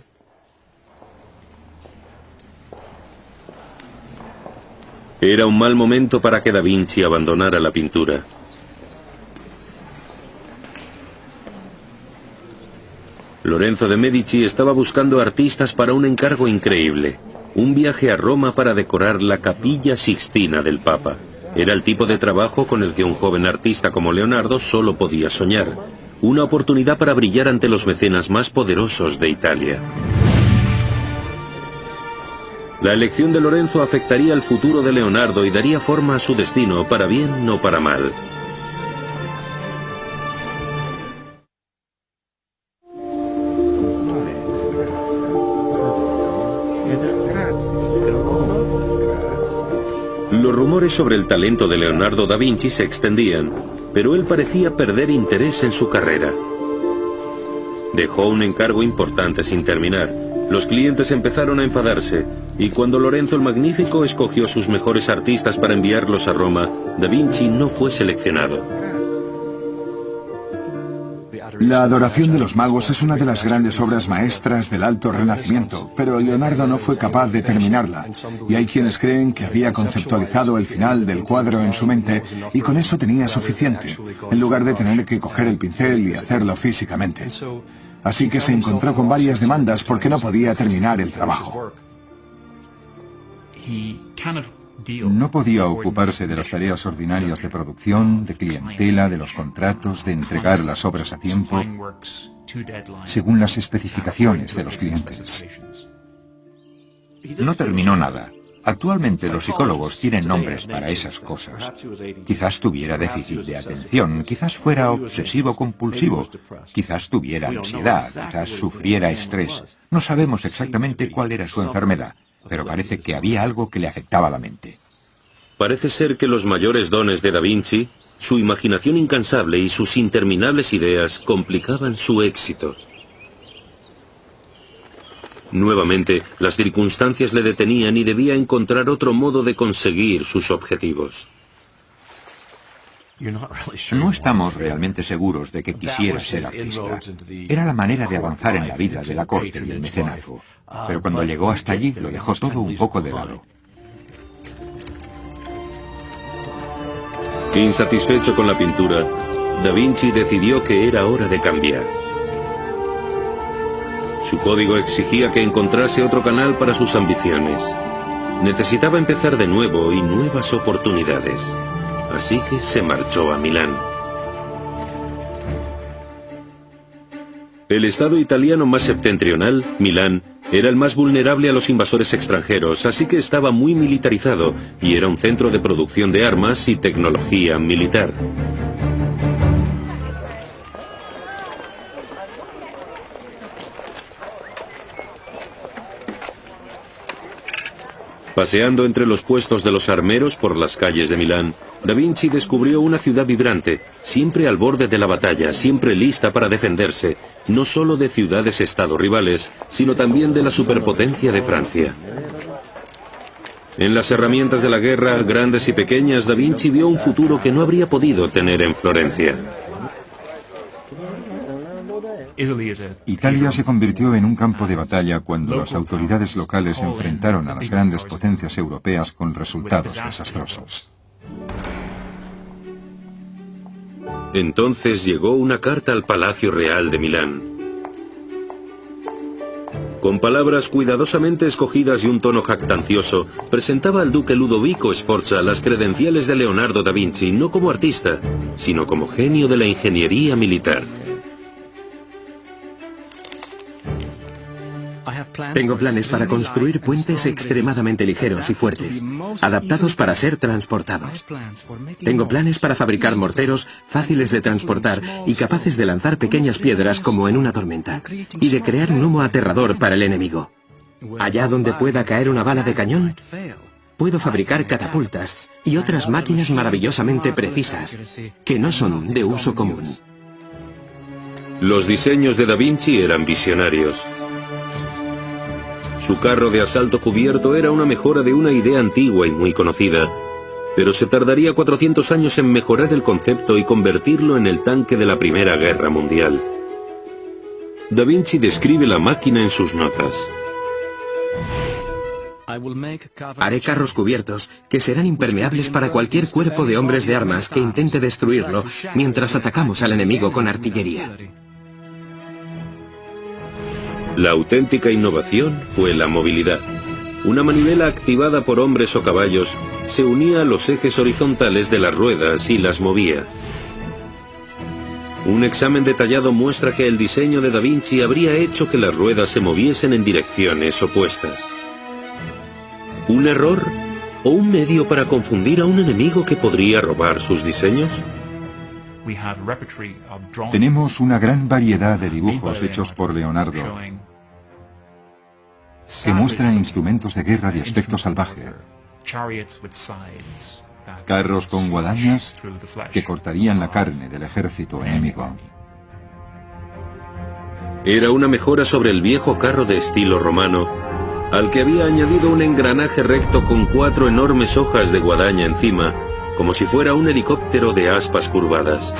Speaker 1: Era un mal momento para que Da Vinci abandonara la pintura. Lorenzo de Medici estaba buscando artistas para un encargo increíble. un viaje a Roma para decorar la Capilla Sixtina del Papa. Era el tipo de trabajo con el que un joven artista como Leonardo solo podía soñar. Una oportunidad para brillar ante los mecenas más poderosos de Italia. La elección de Lorenzo afectaría el futuro de Leonardo y daría forma a su destino, para bien o para mal. Los rumores sobre el talento de Leonardo da Vinci se extendían, pero él parecía perder interés en su carrera. Dejó un encargo importante sin terminar. Los clientes empezaron a enfadarse, y cuando Lorenzo el Magnífico escogió sus mejores artistas para enviarlos a Roma, da Vinci no fue seleccionado.
Speaker 3: La adoración de los magos es una de las grandes obras maestras del Alto Renacimiento, pero Leonardo no fue capaz de terminarla, y hay quienes creen que había conceptualizado el final del cuadro en su mente y con eso tenía suficiente, en lugar de tener que coger el pincel y hacerlo físicamente. Así que se encontró con varias demandas porque no podía terminar el trabajo.
Speaker 4: No podía ocuparse de las tareas ordinarias de producción, de clientela, de los contratos, de entregar las obras a tiempo, según las especificaciones de los clientes.
Speaker 2: No terminó nada. Actualmente los psicólogos tienen nombres para esas cosas. Quizás tuviera déficit de atención, quizás fuera obsesivo-compulsivo, quizás tuviera ansiedad, quizás sufriera estrés. No sabemos exactamente cuál era su enfermedad, pero parece que había algo que le afectaba la mente.
Speaker 1: Parece ser que los mayores dones de Da Vinci, su imaginación incansable y sus interminables ideas complicaban su éxito. Nuevamente, las circunstancias le detenían y debía encontrar otro modo de conseguir sus objetivos.
Speaker 2: No estamos realmente seguros de que quisiera ser artista. Era la manera de avanzar en la vida de la corte y el mecenazgo. Pero cuando llegó hasta allí, lo dejó todo un poco de lado.
Speaker 1: Insatisfecho con la pintura, Da Vinci decidió que era hora de cambiar. Su código exigía que encontrase otro canal para sus ambiciones. Necesitaba empezar de nuevo y nuevas oportunidades. Así que se marchó a Milán. El estado italiano más septentrional, Milán, era el más vulnerable a los invasores extranjeros, así que estaba muy militarizado y era un centro de producción de armas y tecnología militar. Paseando entre los puestos de los armeros por las calles de Milán, Da Vinci descubrió una ciudad vibrante, siempre al borde de la batalla, siempre lista para defenderse, no solo de ciudades-estado rivales, sino también de la superpotencia de Francia. En las herramientas de la guerra, grandes y pequeñas, Da Vinci vio un futuro que no habría podido tener en Florencia.
Speaker 4: Italia se convirtió en un campo de batalla cuando las autoridades locales enfrentaron a las grandes potencias europeas con resultados desastrosos.
Speaker 1: Entonces llegó una carta al Palacio Real de Milán. Con palabras cuidadosamente escogidas y un tono jactancioso, presentaba al duque Ludovico Sforza las credenciales de Leonardo da Vinci, no como artista, sino como genio de la ingeniería militar.
Speaker 11: Tengo planes para construir puentes extremadamente ligeros y fuertes, adaptados para ser transportados. Tengo planes para fabricar morteros fáciles de transportar y capaces de lanzar pequeñas piedras como en una tormenta, y de crear un humo aterrador para el enemigo. Allá donde pueda caer una bala de cañón, puedo fabricar catapultas y otras máquinas maravillosamente precisas, que no son de uso común.
Speaker 1: Los diseños de Da Vinci eran visionarios. Su carro de asalto cubierto era una mejora de una idea antigua y muy conocida, pero se tardaría 400 años en mejorar el concepto y convertirlo en el tanque de la Primera Guerra Mundial. Da Vinci describe la máquina en sus notas.
Speaker 11: Haré carros cubiertos que serán impermeables para cualquier cuerpo de hombres de armas que intente destruirlo mientras atacamos al enemigo con artillería.
Speaker 1: La auténtica innovación fue la movilidad. Una manivela activada por hombres o caballos se unía a los ejes horizontales de las ruedas y las movía. Un examen detallado muestra que el diseño de Da Vinci habría hecho que las ruedas se moviesen en direcciones opuestas. ¿Un error o un medio para confundir a un enemigo que podría robar sus diseños?
Speaker 4: Tenemos una gran variedad de dibujos hechos por Leonardo que muestran instrumentos de guerra de aspecto salvaje, carros con guadañas que cortarían la carne del ejército enemigo.
Speaker 1: Era una mejora sobre el viejo carro de estilo romano, al que había añadido un engranaje recto con 4 enormes hojas de guadaña encima, como si fuera un helicóptero de aspas curvadas.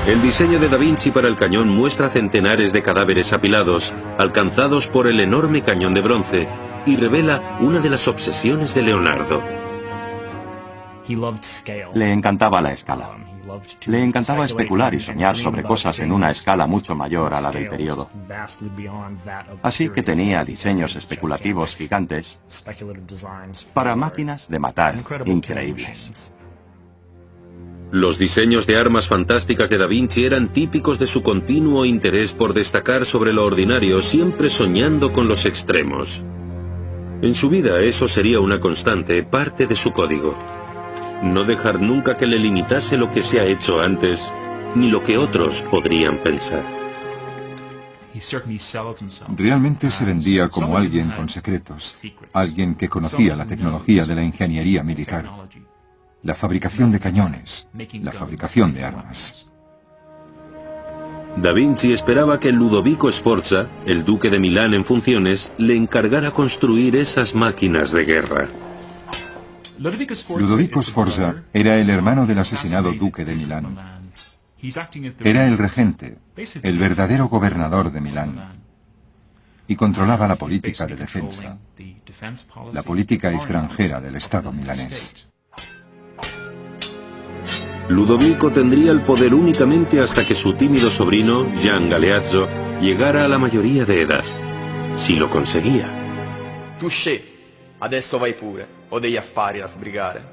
Speaker 1: El diseño de Da Vinci para el cañón muestra centenares de cadáveres apilados, alcanzados por el enorme cañón de bronce, y revela una de las obsesiones de Leonardo.
Speaker 6: Le encantaba la escala. Le encantaba especular y soñar sobre cosas en una escala mucho mayor a la del periodo. Así que tenía diseños especulativos gigantes para máquinas de matar increíbles.
Speaker 1: Los diseños de armas fantásticas de Da Vinci eran típicos de su continuo interés por destacar sobre lo ordinario, siempre soñando con los extremos. En su vida eso sería una constante, parte de su código. No dejar nunca que le limitase lo que se ha hecho antes, ni lo que otros podrían pensar.
Speaker 4: Realmente se vendía como alguien con secretos, alguien que conocía la tecnología de la ingeniería militar, la fabricación de cañones, la fabricación de armas.
Speaker 1: Da Vinci esperaba que Ludovico Sforza, el duque de Milán en funciones, le encargara construir esas máquinas de guerra.
Speaker 4: Ludovico Sforza era el hermano del asesinado duque de Milán. Era el regente, el verdadero gobernador de Milán, y controlaba la política de defensa, la política extranjera del Estado milanés.
Speaker 1: Ludovico tendría el poder únicamente hasta que su tímido sobrino, Gian Galeazzo, llegara a la mayoría de edad. Si lo conseguía.
Speaker 16: Touché, adesso vai pure, ho degli affari da sbrigare.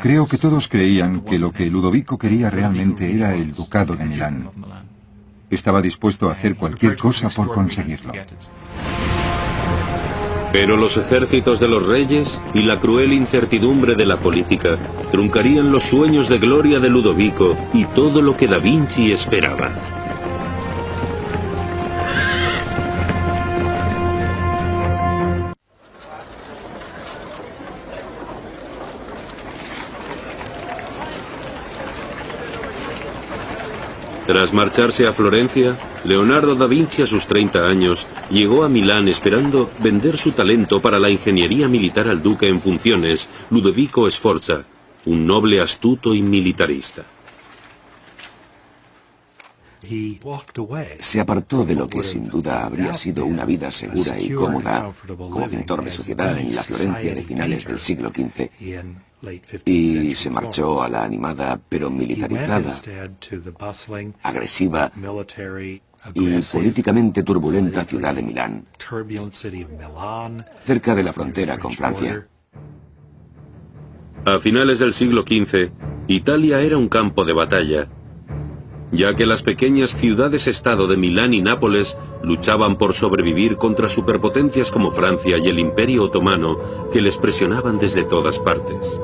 Speaker 4: Creo que todos creían que lo que Ludovico quería realmente era el ducado de Milán. Estaba dispuesto a hacer cualquier cosa por conseguirlo.
Speaker 1: Pero los ejércitos de los reyes y la cruel incertidumbre de la política truncarían los sueños de gloria de Ludovico y todo lo que Da Vinci esperaba. Tras marcharse a Florencia, Leonardo da Vinci a sus 30 años llegó a Milán esperando vender su talento para la ingeniería militar al duque en funciones, Ludovico Sforza, un noble astuto y militarista.
Speaker 14: Se apartó de lo que sin duda habría sido una vida segura y cómoda como pintor de sociedad en la Florencia de finales del siglo XV y se marchó a la animada pero militarizada, agresiva y políticamente turbulenta ciudad de Milán, cerca de la frontera con Francia.
Speaker 1: A finales del siglo XV, Italia era un campo de batalla, ya que las pequeñas ciudades-estado de Milán y Nápoles luchaban por sobrevivir contra superpotencias como Francia y el Imperio Otomano, que les presionaban desde todas partes.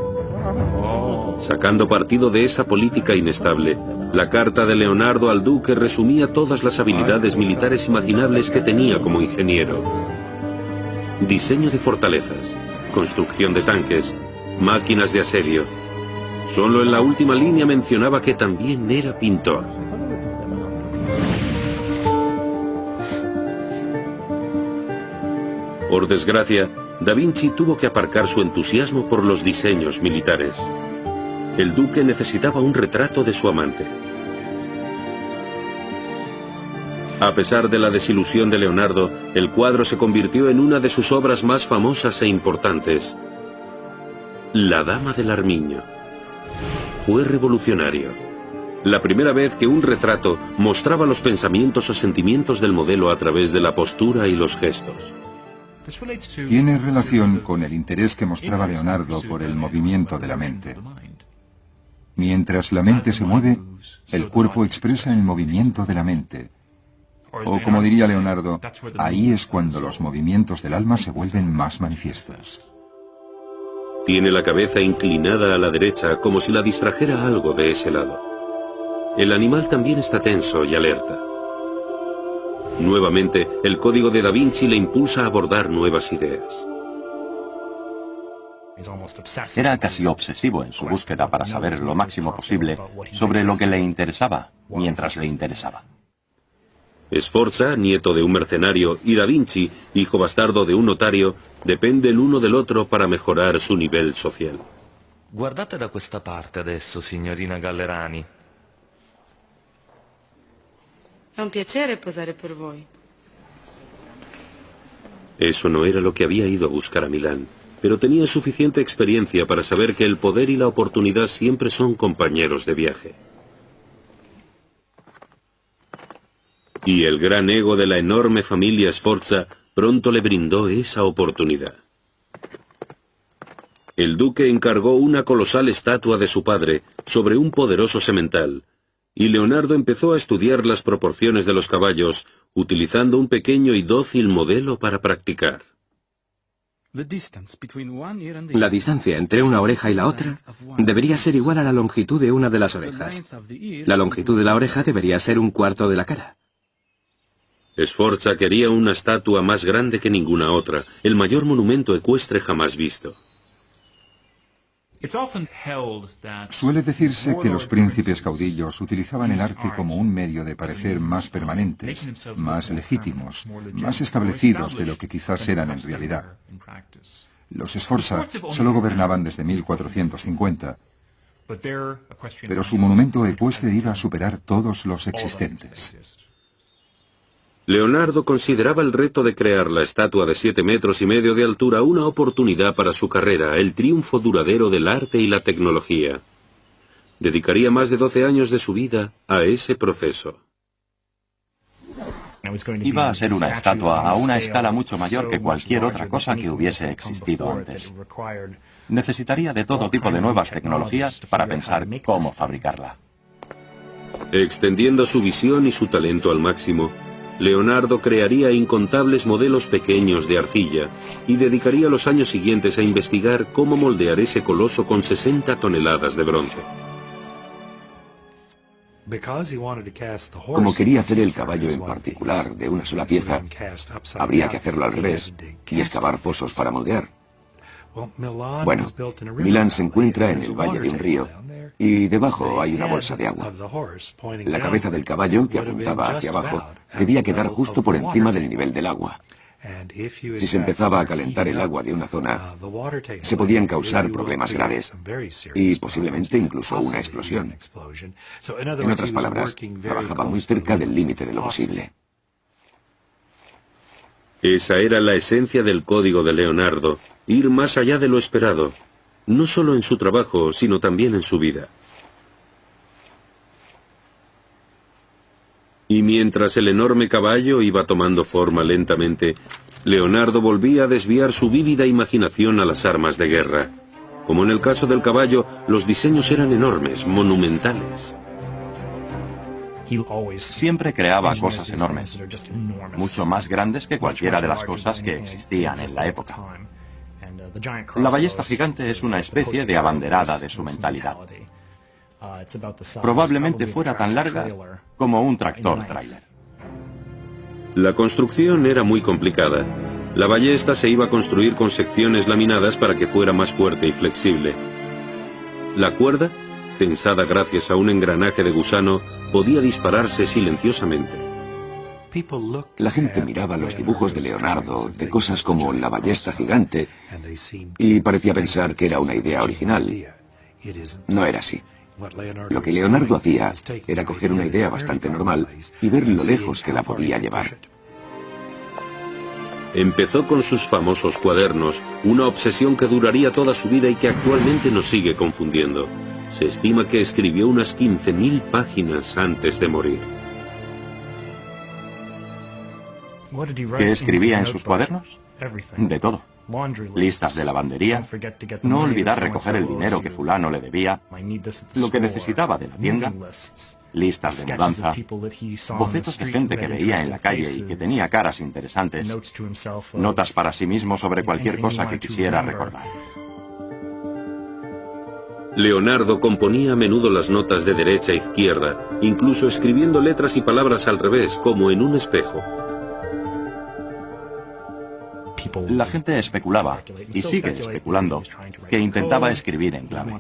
Speaker 1: Sacando partido de esa política inestable, la carta de Leonardo al duque resumía todas las habilidades militares imaginables que tenía como ingeniero. Diseño de fortalezas, construcción de tanques, máquinas de asedio. Solo en la última línea mencionaba que también era pintor. Por desgracia, Da Vinci tuvo que aparcar su entusiasmo por los diseños militares. El duque necesitaba un retrato de su amante. A pesar de la desilusión de Leonardo, el cuadro se convirtió en una de sus obras más famosas e importantes. La Dama del Armiño. Fue revolucionario. La primera vez que un retrato mostraba los pensamientos o sentimientos del modelo a través de la postura y los gestos.
Speaker 4: Tiene relación con el interés que mostraba Leonardo por el movimiento de la mente. Mientras la mente se mueve, el cuerpo expresa el movimiento de la mente. O como diría Leonardo, ahí es cuando los movimientos del alma se vuelven más manifiestos.
Speaker 1: Tiene la cabeza inclinada a la derecha como si la distrajera algo de ese lado. El animal también está tenso y alerta. Nuevamente, el código de Da Vinci le impulsa a abordar nuevas ideas.
Speaker 6: Era casi obsesivo en su búsqueda para saber lo máximo posible sobre lo que le interesaba, mientras le interesaba.
Speaker 1: Sforza, nieto de un mercenario, y Da Vinci, hijo bastardo de un notario, dependen uno del otro para mejorar su nivel social.
Speaker 15: Guardate da questa parte adesso, signorina Gallerani.
Speaker 5: È un piacere posare per voi.
Speaker 1: Eso no era lo que había ido a buscar a Milán, pero tenía suficiente experiencia para saber que el poder y la oportunidad siempre son compañeros de viaje. Y el gran ego de la enorme familia Sforza pronto le brindó esa oportunidad. El duque encargó una colosal estatua de su padre sobre un poderoso semental, y Leonardo empezó a estudiar las proporciones de los caballos, utilizando un pequeño y dócil modelo para practicar.
Speaker 11: La distancia entre una oreja y la otra debería ser igual a la longitud de una de las orejas. La longitud de la oreja debería ser un cuarto de la cara.
Speaker 1: Sforza quería una estatua más grande que ninguna otra, el mayor monumento ecuestre jamás visto.
Speaker 4: Suele decirse que los príncipes caudillos utilizaban el arte como un medio de parecer más permanentes, más legítimos, más establecidos de lo que quizás eran en realidad. Los Sforza solo gobernaban desde 1450, pero su monumento ecuestre iba a superar todos los existentes.
Speaker 1: Leonardo consideraba el reto de crear la estatua de 7,5 metros de altura una oportunidad para su carrera, el triunfo duradero del arte y la tecnología. Dedicaría más de 12 años de su vida a ese proceso.
Speaker 6: Iba a ser una estatua a una escala mucho mayor que cualquier otra cosa que hubiese existido antes. Necesitaría de todo tipo de nuevas tecnologías para pensar cómo fabricarla.
Speaker 1: Extendiendo su visión y su talento al máximo, Leonardo crearía incontables modelos pequeños de arcilla y dedicaría los años siguientes a investigar cómo moldear ese coloso con 60 toneladas de bronce.
Speaker 14: Como quería hacer el caballo en particular de una sola pieza, habría que hacerlo al revés y excavar fosos para moldear. Bueno, Milán se encuentra en el valle de un río y debajo hay una bolsa de agua. La cabeza del caballo, que apuntaba hacia abajo, debía quedar justo por encima del nivel del agua. Si se empezaba a calentar el agua de una zona, se podían causar problemas graves y posiblemente incluso una explosión. En otras palabras, trabajaba muy cerca del límite de lo posible.
Speaker 1: Esa era la esencia del código de Leonardo, ir más allá de lo esperado, no solo en su trabajo, sino también en su vida. Y mientras el enorme caballo iba tomando forma lentamente, Leonardo volvía a desviar su vívida imaginación a las armas de guerra. Como en el caso del caballo, los diseños eran enormes, monumentales.
Speaker 6: Siempre creaba cosas enormes, mucho más grandes que cualquiera de las cosas que existían en la época. La ballesta gigante es una especie de abanderada de su mentalidad. Probablemente fuera tan larga como un tractor-trailer.
Speaker 1: La construcción era muy complicada. La ballesta se iba a construir con secciones laminadas para que fuera más fuerte y flexible. La cuerda, tensada gracias a un engranaje de gusano, podía dispararse silenciosamente.
Speaker 14: La gente miraba los dibujos de Leonardo de cosas como la ballesta gigante y parecía pensar que era una idea original. No era así. Lo que Leonardo hacía era coger una idea bastante normal y ver lo lejos que la podía llevar.
Speaker 1: Empezó con sus famosos cuadernos, una obsesión que duraría toda su vida y que actualmente nos sigue confundiendo. Se estima que escribió unas 15.000 páginas antes de morir.
Speaker 6: ¿Qué escribía en sus cuadernos? De todo. Listas de lavandería, no olvidar recoger el dinero que fulano le debía, lo que necesitaba de la tienda, listas de mudanza, bocetos de gente que veía en la calle y que tenía caras interesantes, notas para sí mismo sobre cualquier cosa que quisiera recordar.
Speaker 1: Leonardo componía a menudo las notas de derecha a izquierda, incluso escribiendo letras y palabras al revés, como en un espejo.
Speaker 6: La gente especulaba, y sigue especulando, que intentaba escribir en clave.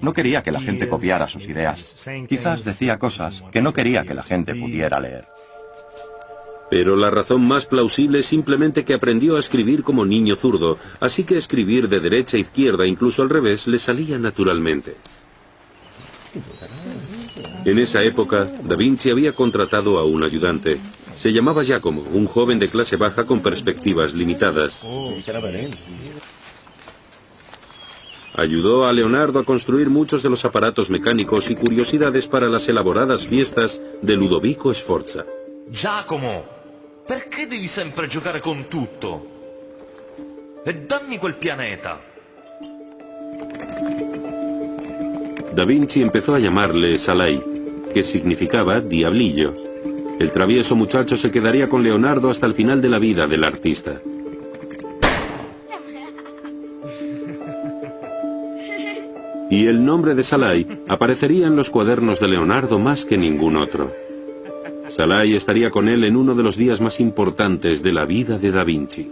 Speaker 6: No quería que la gente copiara sus ideas. Quizás decía cosas que no quería que la gente pudiera leer.
Speaker 1: Pero la razón más plausible es simplemente que aprendió a escribir como niño zurdo, así que escribir de derecha a izquierda, incluso al revés, le salía naturalmente. En esa época, Da Vinci había contratado a un ayudante. Se llamaba Giacomo, un joven de clase baja con perspectivas limitadas. Ayudó a Leonardo a construir muchos de los aparatos mecánicos y curiosidades para las elaboradas fiestas de Ludovico Sforza.
Speaker 15: Giacomo, perché devi sempre giocare con tutto? E dammi quel pianeta.
Speaker 1: Da Vinci empezó a llamarle Salai, que significaba diablillo. El travieso muchacho se quedaría con Leonardo hasta el final de la vida del artista. Y el nombre de Salai aparecería en los cuadernos de Leonardo más que ningún otro. Salai estaría con él en uno de los días más importantes de la vida de Da Vinci.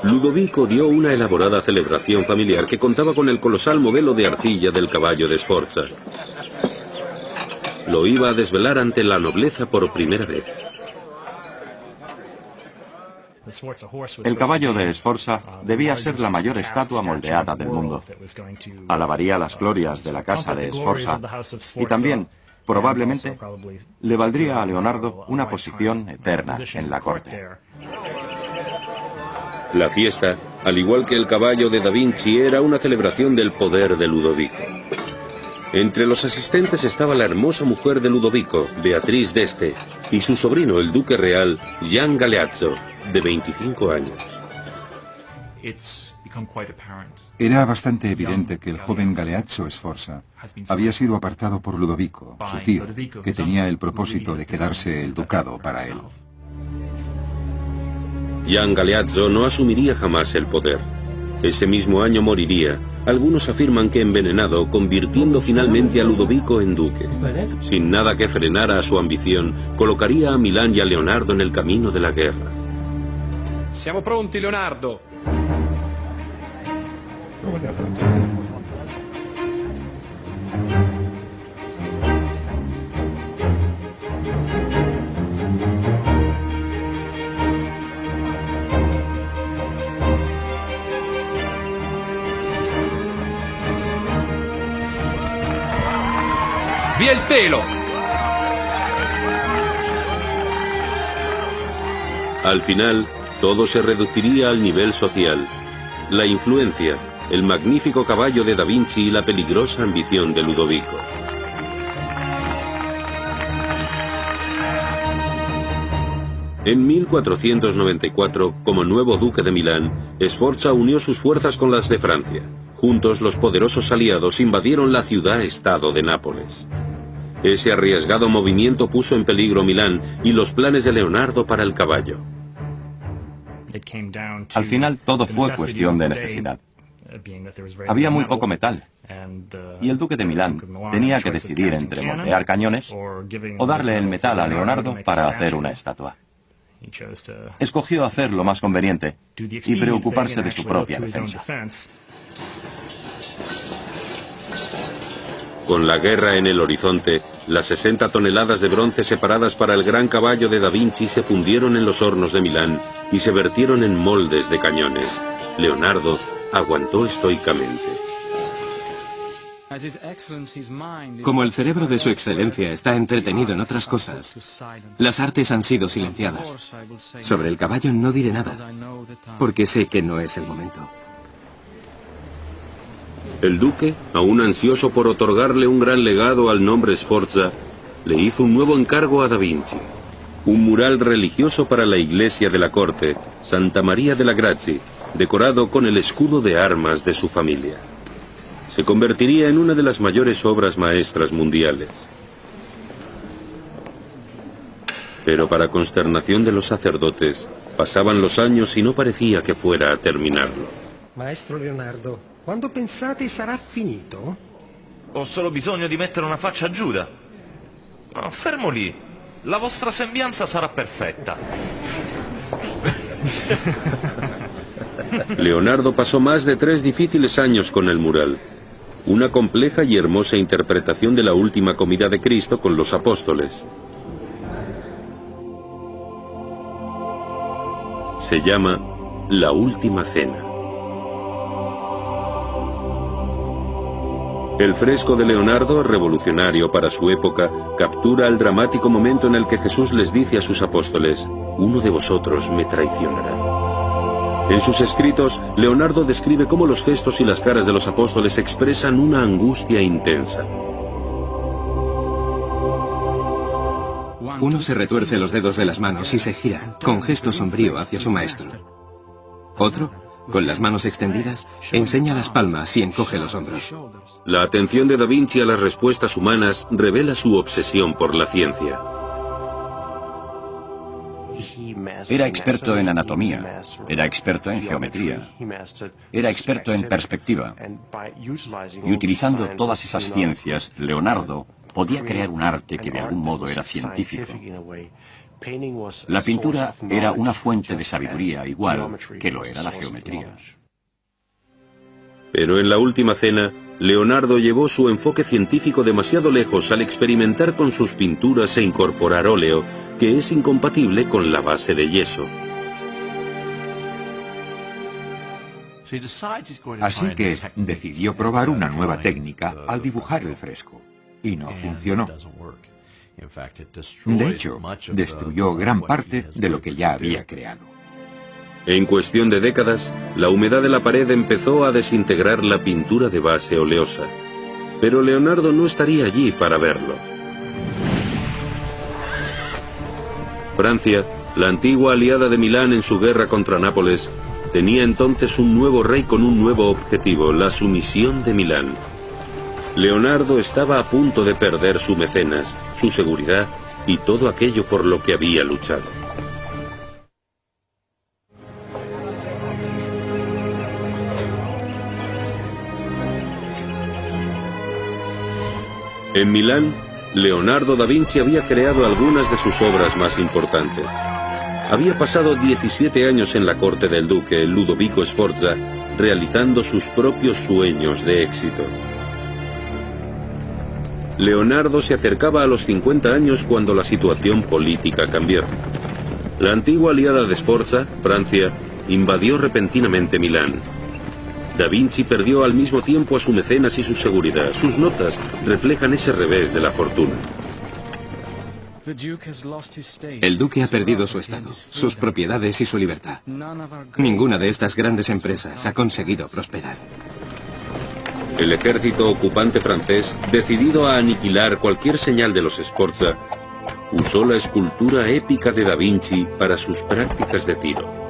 Speaker 1: Ludovico dio una elaborada celebración familiar que contaba con el colosal modelo de arcilla del caballo de Sforza. Lo iba a desvelar ante la nobleza por primera vez.
Speaker 6: El caballo de Sforza debía ser la mayor estatua moldeada del mundo. Alabaría las glorias de la casa de Sforza y también, probablemente, le valdría a Leonardo una posición eterna en la corte.
Speaker 1: La fiesta, al igual que el caballo de Da Vinci, era una celebración del poder de Ludovico. Entre los asistentes estaba la hermosa mujer de Ludovico, Beatriz d'Este, y su sobrino, el duque real, Gian Galeazzo, de 25 años.
Speaker 4: Era bastante evidente que el joven Galeazzo Sforza había sido apartado por Ludovico, su tío, que tenía el propósito de quedarse el ducado para él.
Speaker 1: Gian Galeazzo no asumiría jamás el poder. Ese mismo año moriría. Algunos afirman que envenenado, convirtiendo finalmente a Ludovico en duque. Sin nada que frenara a su ambición, colocaría a Milán y a Leonardo en el camino de la guerra.
Speaker 8: Siamo pronti, Leonardo. ¡Via el telo!
Speaker 1: Al final, todo se reduciría al nivel social. La influencia, el magnífico caballo de Da Vinci y la peligrosa ambición de Ludovico. En 1494, como nuevo duque de Milán, Sforza unió sus fuerzas con las de Francia. Juntos, los poderosos aliados invadieron la ciudad-estado de Nápoles. Ese arriesgado movimiento puso en peligro Milán y los planes de Leonardo para el caballo.
Speaker 6: Al final todo fue cuestión de necesidad. Había muy poco metal, y el duque de Milán tenía que decidir entre moldear cañones o darle el metal a Leonardo para hacer una estatua. Escogió hacer lo más conveniente y preocuparse de su propia defensa.
Speaker 1: Con la guerra en el horizonte, las 60 toneladas de bronce separadas para el gran caballo de Da Vinci se fundieron en los hornos de Milán y se vertieron en moldes de cañones. Leonardo aguantó estoicamente.
Speaker 11: Como el cerebro de su excelencia está entretenido en otras cosas, las artes han sido silenciadas. Sobre el caballo no diré nada, porque sé que no es el momento.
Speaker 1: El duque, aún ansioso por otorgarle un gran legado al nombre Sforza, le hizo un nuevo encargo a Da Vinci. Un mural religioso para la iglesia de la corte, Santa María de la Grazie, decorado con el escudo de armas de su familia. Se convertiría en una de las mayores obras maestras mundiales. Pero para consternación de los sacerdotes, pasaban los años y no parecía que fuera a terminarlo.
Speaker 10: Maestro Leonardo, quando pensate sarà finito?
Speaker 15: Ho solo bisogno di mettere una faccia a Giuda. No, fermo lì. La vostra sembianza sarà perfetta.
Speaker 1: Leonardo pasó más de 3 difíciles años con el mural. Una compleja y hermosa interpretación de la última comida de Cristo con los apóstoles. Se llama La Última Cena. El fresco de Leonardo, revolucionario para su época, captura el dramático momento en el que Jesús les dice a sus apóstoles: uno de vosotros me traicionará. En sus escritos, Leonardo describe cómo los gestos y las caras de los apóstoles expresan una angustia intensa.
Speaker 11: Uno se retuerce los dedos de las manos y se gira, con gesto sombrío, hacia su maestro. Otro, con las manos extendidas, enseña las palmas y encoge los hombros.
Speaker 1: La atención de Da Vinci a las respuestas humanas revela su obsesión por la ciencia.
Speaker 13: Era experto en anatomía, era experto en geometría, era experto en perspectiva. Y utilizando todas esas ciencias, Leonardo podía crear un arte que de algún modo era científico. La pintura era una fuente de sabiduría igual que lo era la geometría.
Speaker 1: Pero en La Última Cena, Leonardo llevó su enfoque científico demasiado lejos al experimentar con sus pinturas e incorporar óleo, que es incompatible con la base de yeso.
Speaker 2: Así que decidió probar una nueva técnica al dibujar el fresco, y no funcionó. De hecho, destruyó gran parte de lo que ya había creado.
Speaker 1: En cuestión de décadas, la humedad de la pared empezó a desintegrar la pintura de base oleosa. Pero Leonardo no estaría allí para verlo. Francia, la antigua aliada de Milán en su guerra contra Nápoles, tenía entonces un nuevo rey con un nuevo objetivo, la sumisión de Milán. Leonardo estaba a punto de perder su mecenas, su seguridad y todo aquello por lo que había luchado. En Milán, Leonardo da Vinci había creado algunas de sus obras más importantes. Había pasado 17 años en la corte del duque Ludovico Sforza, realizando sus propios sueños de éxito. Leonardo se acercaba a los 50 años cuando la situación política cambió. La antigua aliada de Sforza, Francia, invadió repentinamente Milán. Da Vinci perdió al mismo tiempo a su mecenas y su seguridad. Sus notas reflejan ese revés de la fortuna.
Speaker 11: El duque ha perdido su estado, sus propiedades y su libertad. Ninguna de estas grandes empresas ha conseguido prosperar.
Speaker 1: El ejército ocupante francés, decidido a aniquilar cualquier señal de los Sforza, usó la escultura épica de Da Vinci para sus prácticas de tiro.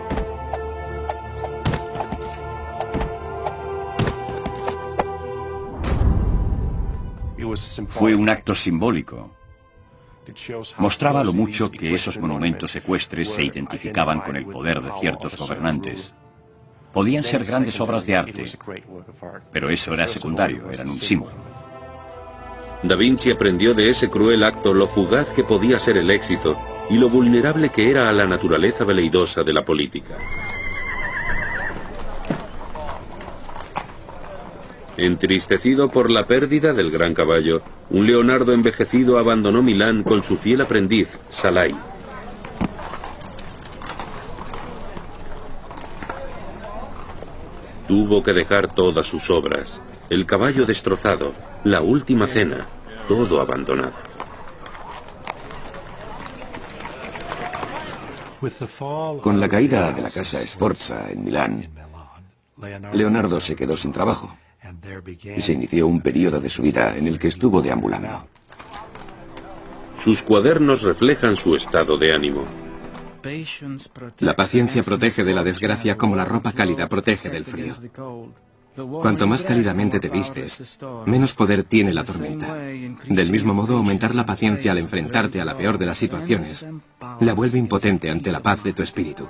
Speaker 13: Fue un acto simbólico. Mostraba lo mucho que esos monumentos ecuestres se identificaban con el poder de ciertos gobernantes. Podían ser grandes obras de arte, pero eso era secundario, eran un símbolo.
Speaker 1: Da Vinci aprendió de ese cruel acto lo fugaz que podía ser el éxito y lo vulnerable que era a la naturaleza veleidosa de la política. Entristecido por la pérdida del gran caballo, un Leonardo envejecido abandonó Milán con su fiel aprendiz, Salai. Tuvo que dejar todas sus obras, el caballo destrozado, la última cena, todo abandonado.
Speaker 14: Con la caída de la casa Sforza en Milán, Leonardo se quedó sin trabajo. y se inició un periodo de su vida en el que estuvo deambulando.
Speaker 1: Sus cuadernos reflejan su estado de ánimo.
Speaker 11: La paciencia protege de la desgracia como la ropa cálida protege del frío. Cuanto más cálidamente te vistes, menos poder tiene la tormenta. Del mismo modo, aumentar la paciencia al enfrentarte a la peor de las situaciones la vuelve impotente ante la paz de tu espíritu.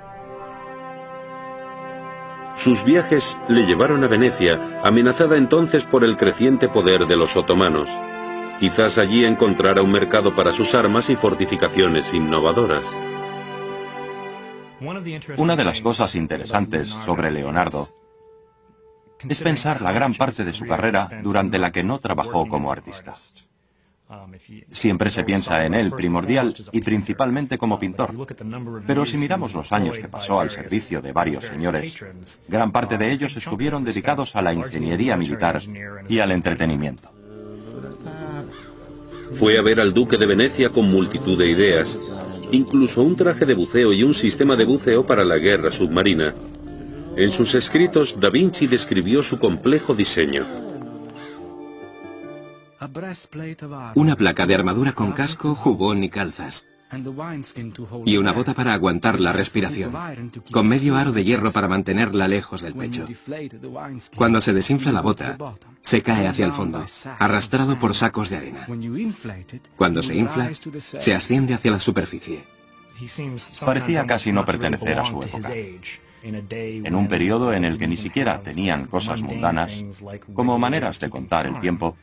Speaker 1: Sus viajes le llevaron a Venecia, amenazada entonces por el creciente poder de los otomanos. Quizás allí encontrara un mercado para sus armas y fortificaciones innovadoras.
Speaker 6: Una de las cosas interesantes sobre Leonardo es pensar la gran parte de su carrera durante la que no trabajó como artista. Siempre se piensa en él primordial y principalmente como pintor. Pero si miramos los años que pasó al servicio de varios señores, gran parte de ellos estuvieron dedicados a la ingeniería militar y al entretenimiento.
Speaker 1: Fue a ver al duque de Venecia con multitud de ideas, incluso un traje de buceo y un sistema de buceo para la guerra submarina. En sus escritos, Da Vinci describió su complejo diseño.
Speaker 11: Una placa de armadura con casco, jubón y calzas. Y una bota para aguantar la respiración, con medio aro de hierro para mantenerla lejos del pecho. Cuando se desinfla la bota, se cae hacia el fondo, arrastrado por sacos de arena. Cuando se infla, se asciende hacia la superficie.
Speaker 6: Parecía casi no pertenecer a su época. En un periodo en el que ni siquiera tenían cosas mundanas, como maneras de contar el tiempo,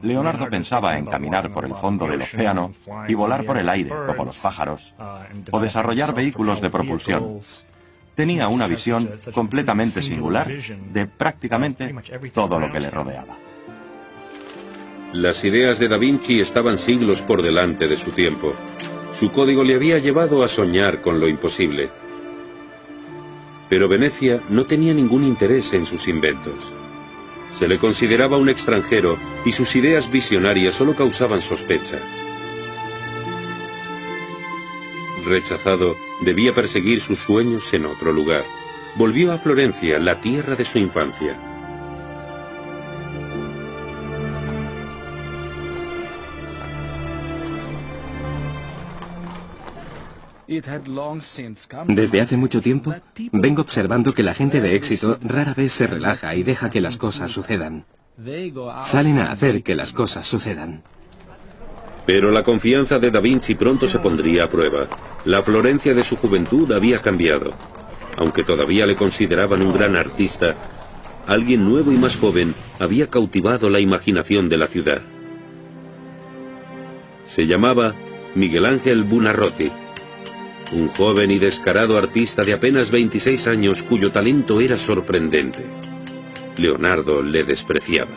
Speaker 6: Leonardo pensaba en caminar por el fondo del océano y volar por el aire como los pájaros, o desarrollar vehículos de propulsión. Tenía una visión completamente singular de prácticamente todo lo que le rodeaba.
Speaker 1: Las ideas de Da Vinci estaban siglos por delante de su tiempo. Su código le había llevado a soñar con lo imposible. Pero Venecia no tenía ningún interés en sus inventos. Se le consideraba un extranjero y sus ideas visionarias solo causaban sospecha. Rechazado, debía perseguir sus sueños en otro lugar. Volvió a Florencia, la tierra de su infancia.
Speaker 11: Desde hace mucho tiempo, vengo observando que la gente de éxito rara vez se relaja y deja que las cosas sucedan. Salen a hacer que las cosas sucedan.
Speaker 1: Pero la confianza de Da Vinci pronto se pondría a prueba. La Florencia de su juventud había cambiado. Aunque todavía le consideraban un gran artista, alguien nuevo y más joven había cautivado la imaginación de la ciudad. Se llamaba Miguel Ángel Buonarroti. Un joven y descarado artista de apenas 26 años cuyo talento era sorprendente. Leonardo le despreciaba.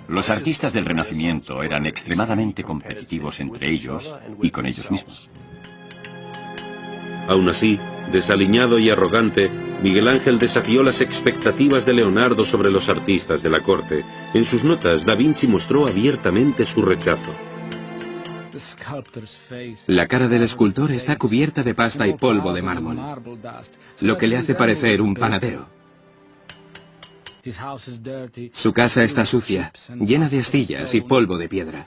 Speaker 13: Los artistas del Renacimiento eran extremadamente competitivos entre ellos y con ellos mismos.
Speaker 1: Aún así, desaliñado y arrogante, Miguel Ángel desafió las expectativas de Leonardo sobre los artistas de la corte. En sus notas, Da Vinci mostró abiertamente su rechazo.
Speaker 11: La cara del escultor está cubierta de pasta y polvo de mármol, lo que le hace parecer un panadero. Su casa está sucia, llena de astillas y polvo de piedra.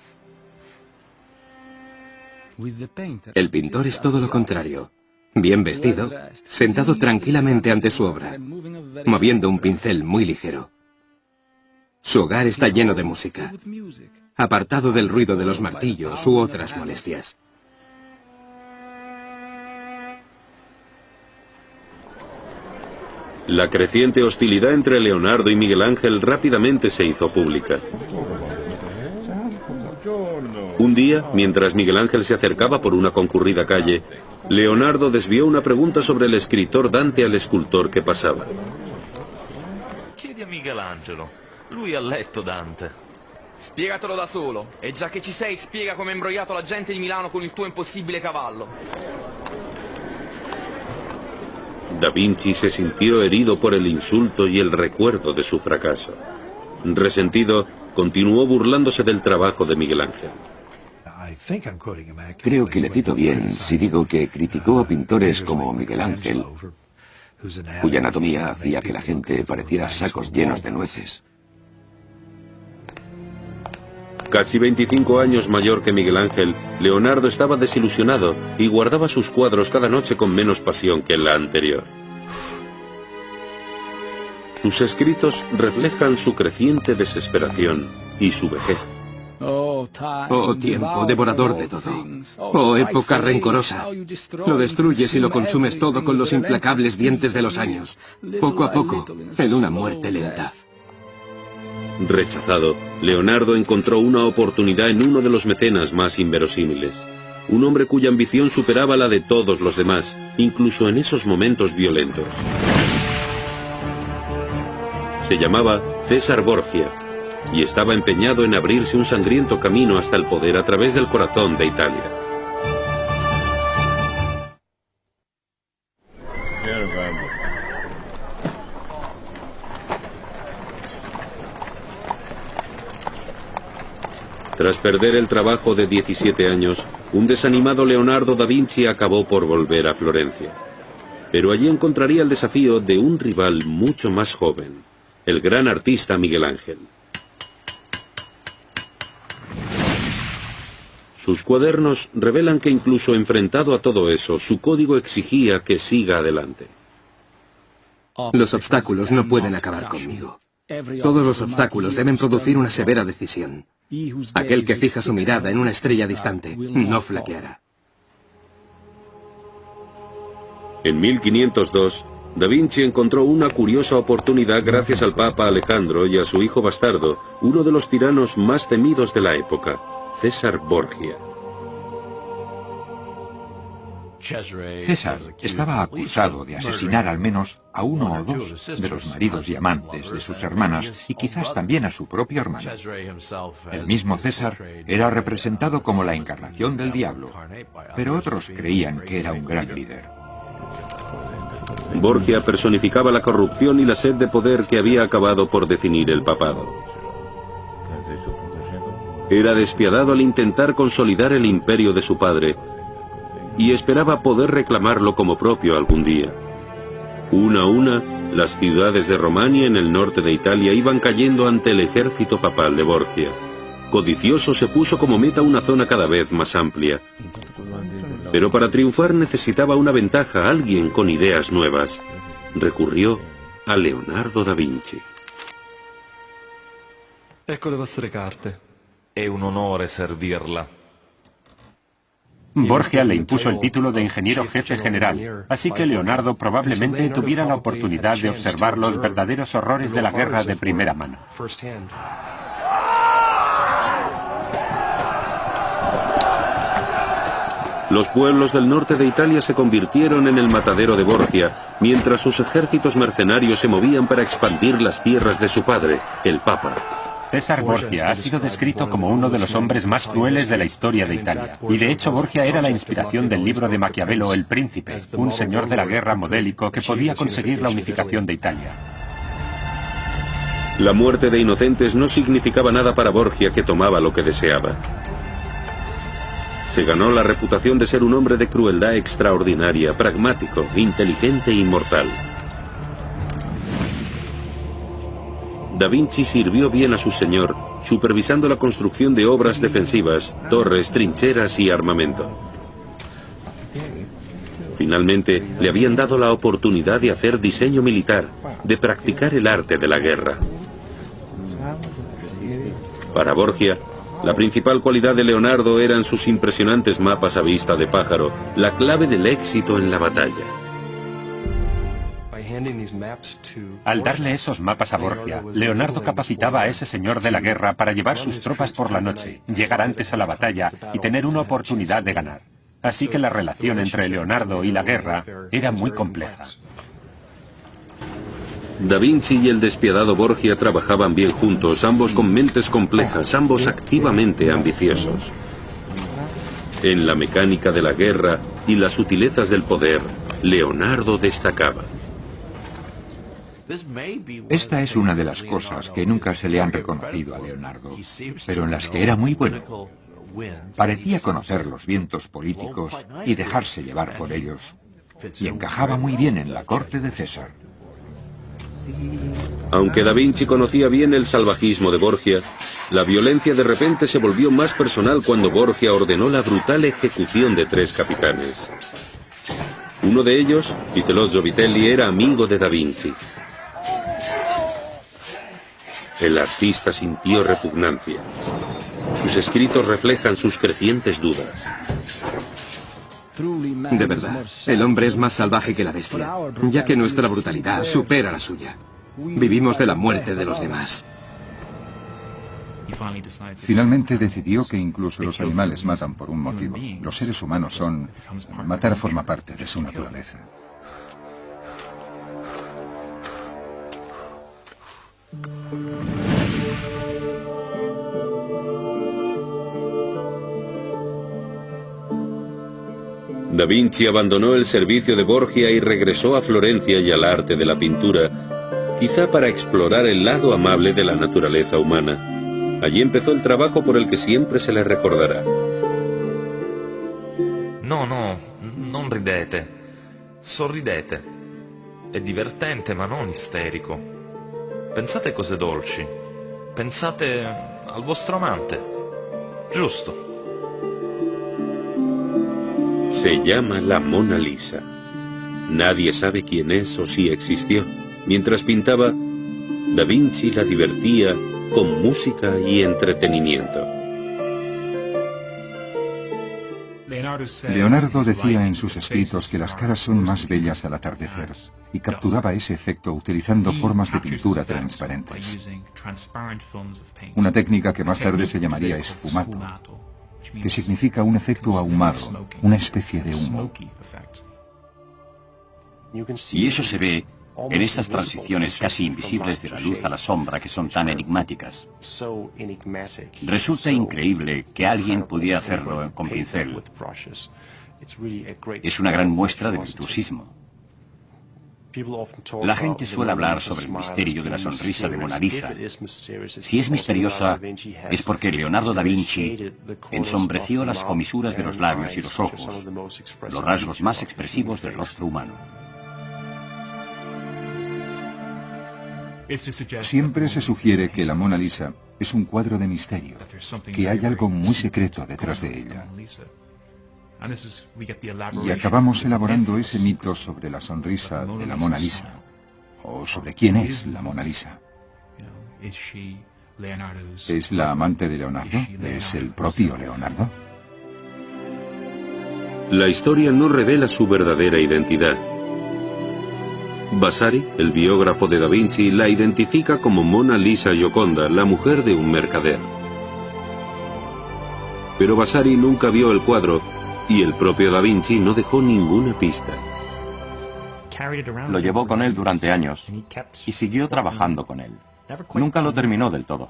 Speaker 11: El pintor es todo lo contrario. Bien vestido, sentado tranquilamente ante su obra, moviendo un pincel muy ligero. Su hogar está lleno de música, apartado del ruido de los martillos u otras molestias.
Speaker 1: La creciente hostilidad entre Leonardo y Miguel Ángel rápidamente se hizo pública. Un día, mientras Miguel Ángel se acercaba por una concurrida calle, Leonardo desvió una pregunta sobre el escritor Dante al escultor que pasaba.
Speaker 15: Chiedi a Michelangelo, lui ha letto Dante.
Speaker 16: Spiegatelo da solo, e già che ci sei, spiega come hai imbrogliato la gente di Milano con il tuo impossibile cavallo.
Speaker 1: Da Vinci se sintió herido por el insulto y el recuerdo de su fracaso. Resentido, continuó burlándose del trabajo de Miguel Ángel.
Speaker 14: Creo que le cito bien si digo que criticó a pintores como Miguel Ángel cuya anatomía hacía que la gente pareciera sacos llenos de nueces.
Speaker 1: Casi 25 años mayor que Miguel Ángel, Leonardo estaba desilusionado y guardaba sus cuadros cada noche con menos pasión que en la anterior. Sus escritos reflejan su creciente desesperación y su vejez.
Speaker 11: Oh tiempo, devorador de todo. Oh época rencorosa. Lo destruyes y lo consumes todo con los implacables dientes de los años. Poco a poco, en una muerte lenta.
Speaker 1: Rechazado, Leonardo encontró una oportunidad en uno de los mecenas más inverosímiles. Un hombre cuya ambición superaba la de todos los demás, incluso en esos momentos violentos. Se llamaba César Borgia y estaba empeñado en abrirse un sangriento camino hasta el poder a través del corazón de Italia. Tras perder el trabajo de 17 años, un desanimado Leonardo da Vinci acabó por volver a Florencia. Pero allí encontraría el desafío de un rival mucho más joven, el gran artista Miguel Ángel. Sus cuadernos revelan que incluso enfrentado a todo eso, su código exigía que siga adelante.
Speaker 11: Los obstáculos no pueden acabar conmigo. Todos los obstáculos deben producir una severa decisión. Aquel que fija su mirada en una estrella distante no flaqueará.
Speaker 1: En 1502, Da Vinci encontró una curiosa oportunidad gracias al Papa Alejandro y a su hijo bastardo, uno de los tiranos más temidos de la época, César Borgia.
Speaker 2: César estaba acusado de asesinar al menos a uno o dos de los maridos y amantes de sus hermanas y quizás también a su propio hermano. El mismo César era representado como la encarnación del diablo, pero otros creían que era un gran líder.
Speaker 1: Borgia personificaba la corrupción y la sed de poder que había acabado por definir el papado. Era despiadado al intentar consolidar el imperio de su padre y esperaba poder reclamarlo como propio algún día. Una a una, las ciudades de Romania en el norte de Italia iban cayendo ante el ejército papal de Borgia. Codicioso se puso como meta una zona cada vez más amplia. Pero para triunfar necesitaba una ventaja, alguien con ideas nuevas. Recurrió a Leonardo da Vinci.
Speaker 7: Ecco le vostre carte.
Speaker 15: È un onore servirla.
Speaker 17: Borgia le impuso el título de ingeniero jefe general, así que Leonardo probablemente tuviera la oportunidad de observar los verdaderos horrores de la guerra de primera mano.
Speaker 1: Los pueblos del norte de Italia se convirtieron en el matadero de Borgia, mientras sus ejércitos mercenarios se movían para expandir las tierras de su padre, el Papa.
Speaker 17: César Borgia ha sido descrito como uno de los hombres más crueles de la historia de Italia. Y de hecho Borgia era la inspiración del libro de Maquiavelo, El Príncipe, un señor de la guerra modélico que podía conseguir la unificación de Italia.
Speaker 1: La muerte de inocentes no significaba nada para Borgia, que tomaba lo que deseaba. Se ganó la reputación de ser un hombre de crueldad extraordinaria, pragmático, inteligente e inmortal. Da Vinci sirvió bien a su señor, supervisando la construcción de obras defensivas, torres, trincheras y armamento. Finalmente, le habían dado la oportunidad de hacer diseño militar, de practicar el arte de la guerra. Para Borgia, la principal cualidad de Leonardo eran sus impresionantes mapas a vista de pájaro, la clave del éxito en la batalla.
Speaker 17: Al darle esos mapas a Borgia, Leonardo capacitaba a ese señor de la guerra para llevar sus tropas por la noche, llegar antes a la batalla y tener una oportunidad de ganar. Así que la relación entre Leonardo y la guerra era muy compleja.
Speaker 1: Da Vinci y el despiadado Borgia trabajaban bien juntos, ambos con mentes complejas, ambos activamente ambiciosos. En la mecánica de la guerra y las sutilezas del poder, Leonardo destacaba.
Speaker 2: Esta es una de las cosas que nunca se le han reconocido a Leonardo, pero en las que era muy bueno. Parecía conocer los vientos políticos y dejarse llevar por ellos. y encajaba muy bien en la corte de César.
Speaker 1: Aunque Da Vinci conocía bien el salvajismo de Borgia, la violencia de repente se volvió más personal cuando Borgia ordenó la brutal ejecución de 3 capitanes. Uno de ellos, Vitellozzo Vitelli, era amigo de Da Vinci. El artista sintió repugnancia. Sus escritos reflejan sus crecientes dudas.
Speaker 11: De verdad, el hombre es más salvaje que la bestia, ya que nuestra brutalidad supera la suya. Vivimos de la muerte de los demás.
Speaker 4: Finalmente decidió que incluso los animales matan por un motivo. Los seres humanos son... Matar forma parte de su naturaleza.
Speaker 1: Da Vinci abandonó el servicio de Borgia y regresó a Florencia y al arte de la pintura, quizá para explorar el lado amable de la naturaleza humana. Allí empezó el trabajo por el que siempre se le recordará.
Speaker 15: No, non ridete. Sorridete. È divertente ma non isterico. Pensate cose dolci. Pensate al vostro amante. Giusto.
Speaker 1: Se llama la Mona Lisa. Nadie sabe quién es o si existió. Mientras pintaba, Da Vinci la divertía con música y entretenimiento.
Speaker 4: Leonardo decía en sus escritos que las caras son más bellas al atardecer y capturaba ese efecto utilizando formas de pintura transparentes. Una técnica que más tarde se llamaría esfumato, que significa un efecto ahumado, una especie de humo.
Speaker 13: Y eso se ve en estas transiciones casi invisibles de la luz a la sombra que son tan enigmáticas. Resulta increíble que alguien pudiera hacerlo con pincel. Es una gran muestra de virtuosismo. La gente suele hablar sobre el misterio de la sonrisa de Mona Lisa. Si es misteriosa, es porque Leonardo da Vinci ensombreció las comisuras de los labios y los ojos, los rasgos más expresivos del rostro humano.
Speaker 4: Siempre se sugiere que la Mona Lisa es un cuadro de misterio, que hay algo muy secreto detrás de ella. Y acabamos elaborando ese mito sobre la sonrisa de la Mona Lisa, o sobre quién es la Mona Lisa. ¿Es la amante de Leonardo? ¿Es el propio Leonardo?
Speaker 1: La historia no revela su verdadera identidad. Vasari, el biógrafo de Da Vinci, la identifica como Mona Lisa Gioconda, la mujer de un mercader. Pero Vasari nunca vio el cuadro y el propio Da Vinci no dejó ninguna pista.
Speaker 6: Lo llevó con él durante años y siguió trabajando con él. Nunca lo terminó del todo.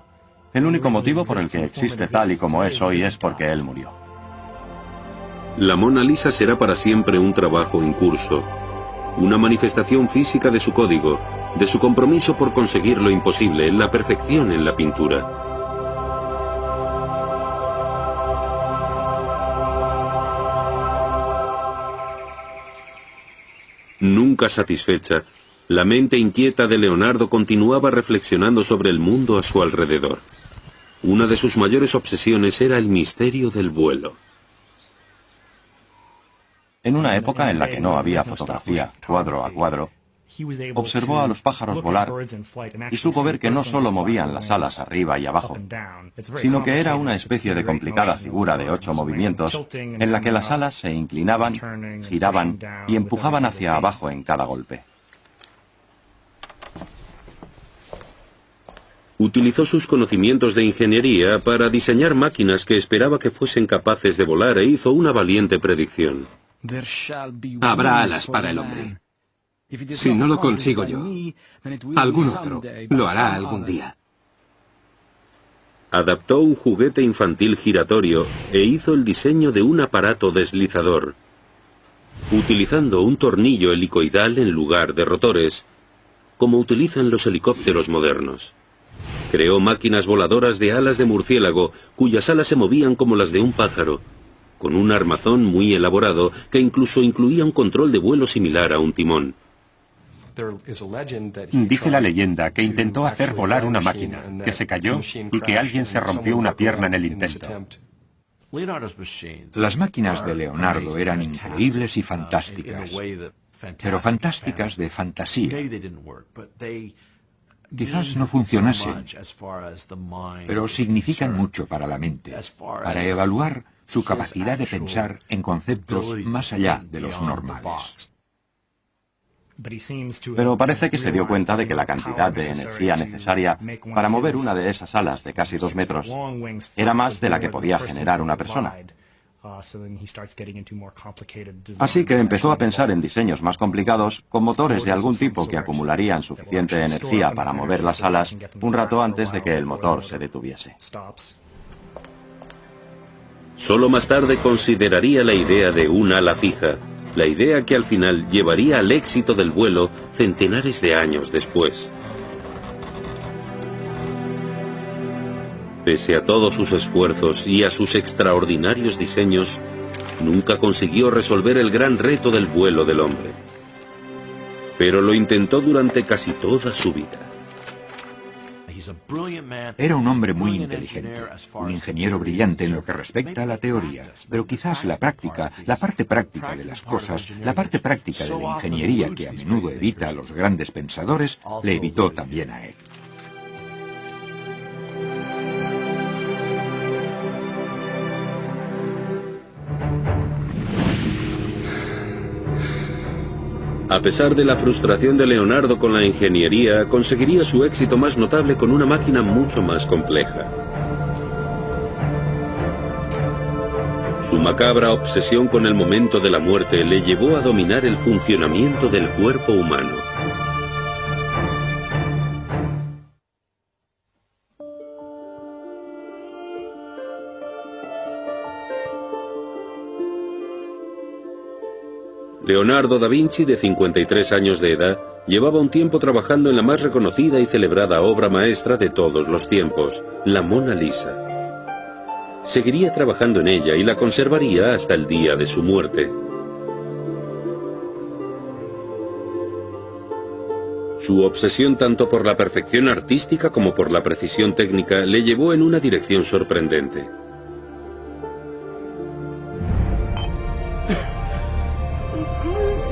Speaker 6: El único motivo por el que existe tal y como es hoy es porque él murió.
Speaker 1: La Mona Lisa será para siempre un trabajo en curso, una manifestación física de su código, de su compromiso por conseguir lo imposible, la perfección en la pintura. Nunca satisfecha, la mente inquieta de Leonardo continuaba reflexionando sobre el mundo a su alrededor. Una de sus mayores obsesiones era el misterio del vuelo.
Speaker 6: En una época en la que no había fotografía cuadro a cuadro, observó a los pájaros volar y supo ver que no solo movían las alas arriba y abajo, sino que era una especie de complicada figura de 8 movimientos en la que las alas se inclinaban, giraban y empujaban hacia abajo en cada golpe.
Speaker 1: Utilizó sus conocimientos de ingeniería para diseñar máquinas que esperaba que fuesen capaces de volar e hizo una valiente predicción.
Speaker 11: Habrá alas para el hombre. Si no lo consigo yo, algún otro lo hará algún día.
Speaker 1: Adaptó un juguete infantil giratorio e hizo el diseño de un aparato deslizador, utilizando un tornillo helicoidal en lugar de rotores, como utilizan los helicópteros modernos. Creó máquinas voladoras de alas de murciélago, cuyas alas se movían como las de un pájaro, con un armazón muy elaborado que incluso incluía un control de vuelo similar a un timón.
Speaker 17: Dice la leyenda que intentó hacer volar una máquina, que se cayó y que alguien se rompió una pierna en el intento.
Speaker 2: Las máquinas de Leonardo eran increíbles y fantásticas, pero fantásticas de fantasía. Quizás no funcionasen, pero significan mucho para la mente, para evaluar su capacidad de pensar en conceptos más allá de los normales.
Speaker 6: Pero parece que se dio cuenta de que la cantidad de energía necesaria para mover una de esas alas de casi 2 metros era más de la que podía generar una persona. Así que empezó a pensar en diseños más complicados, con motores de algún tipo que acumularían suficiente energía para mover las alas un rato antes de que el motor se detuviese.
Speaker 1: Solo más tarde consideraría la idea de un ala fija, la idea que al final llevaría al éxito del vuelo centenares de años después. Pese a todos sus esfuerzos y a sus extraordinarios diseños, nunca consiguió resolver el gran reto del vuelo del hombre. Pero lo intentó durante casi toda su vida.
Speaker 2: Era un hombre muy inteligente, un ingeniero brillante en lo que respecta a la teoría, pero quizás la práctica, la parte práctica de las cosas, la parte práctica de la ingeniería que a menudo evita a los grandes pensadores, le evitó también a él.
Speaker 1: A pesar de la frustración de Leonardo con la ingeniería, conseguiría su éxito más notable con una máquina mucho más compleja. Su macabra obsesión con el momento de la muerte le llevó a dominar el funcionamiento del cuerpo humano. Leonardo da Vinci, de 53 años de edad, llevaba un tiempo trabajando en la más reconocida y celebrada obra maestra de todos los tiempos, la Mona Lisa. Seguiría trabajando en ella y la conservaría hasta el día de su muerte. Su obsesión tanto por la perfección artística como por la precisión técnica le llevó en una dirección sorprendente.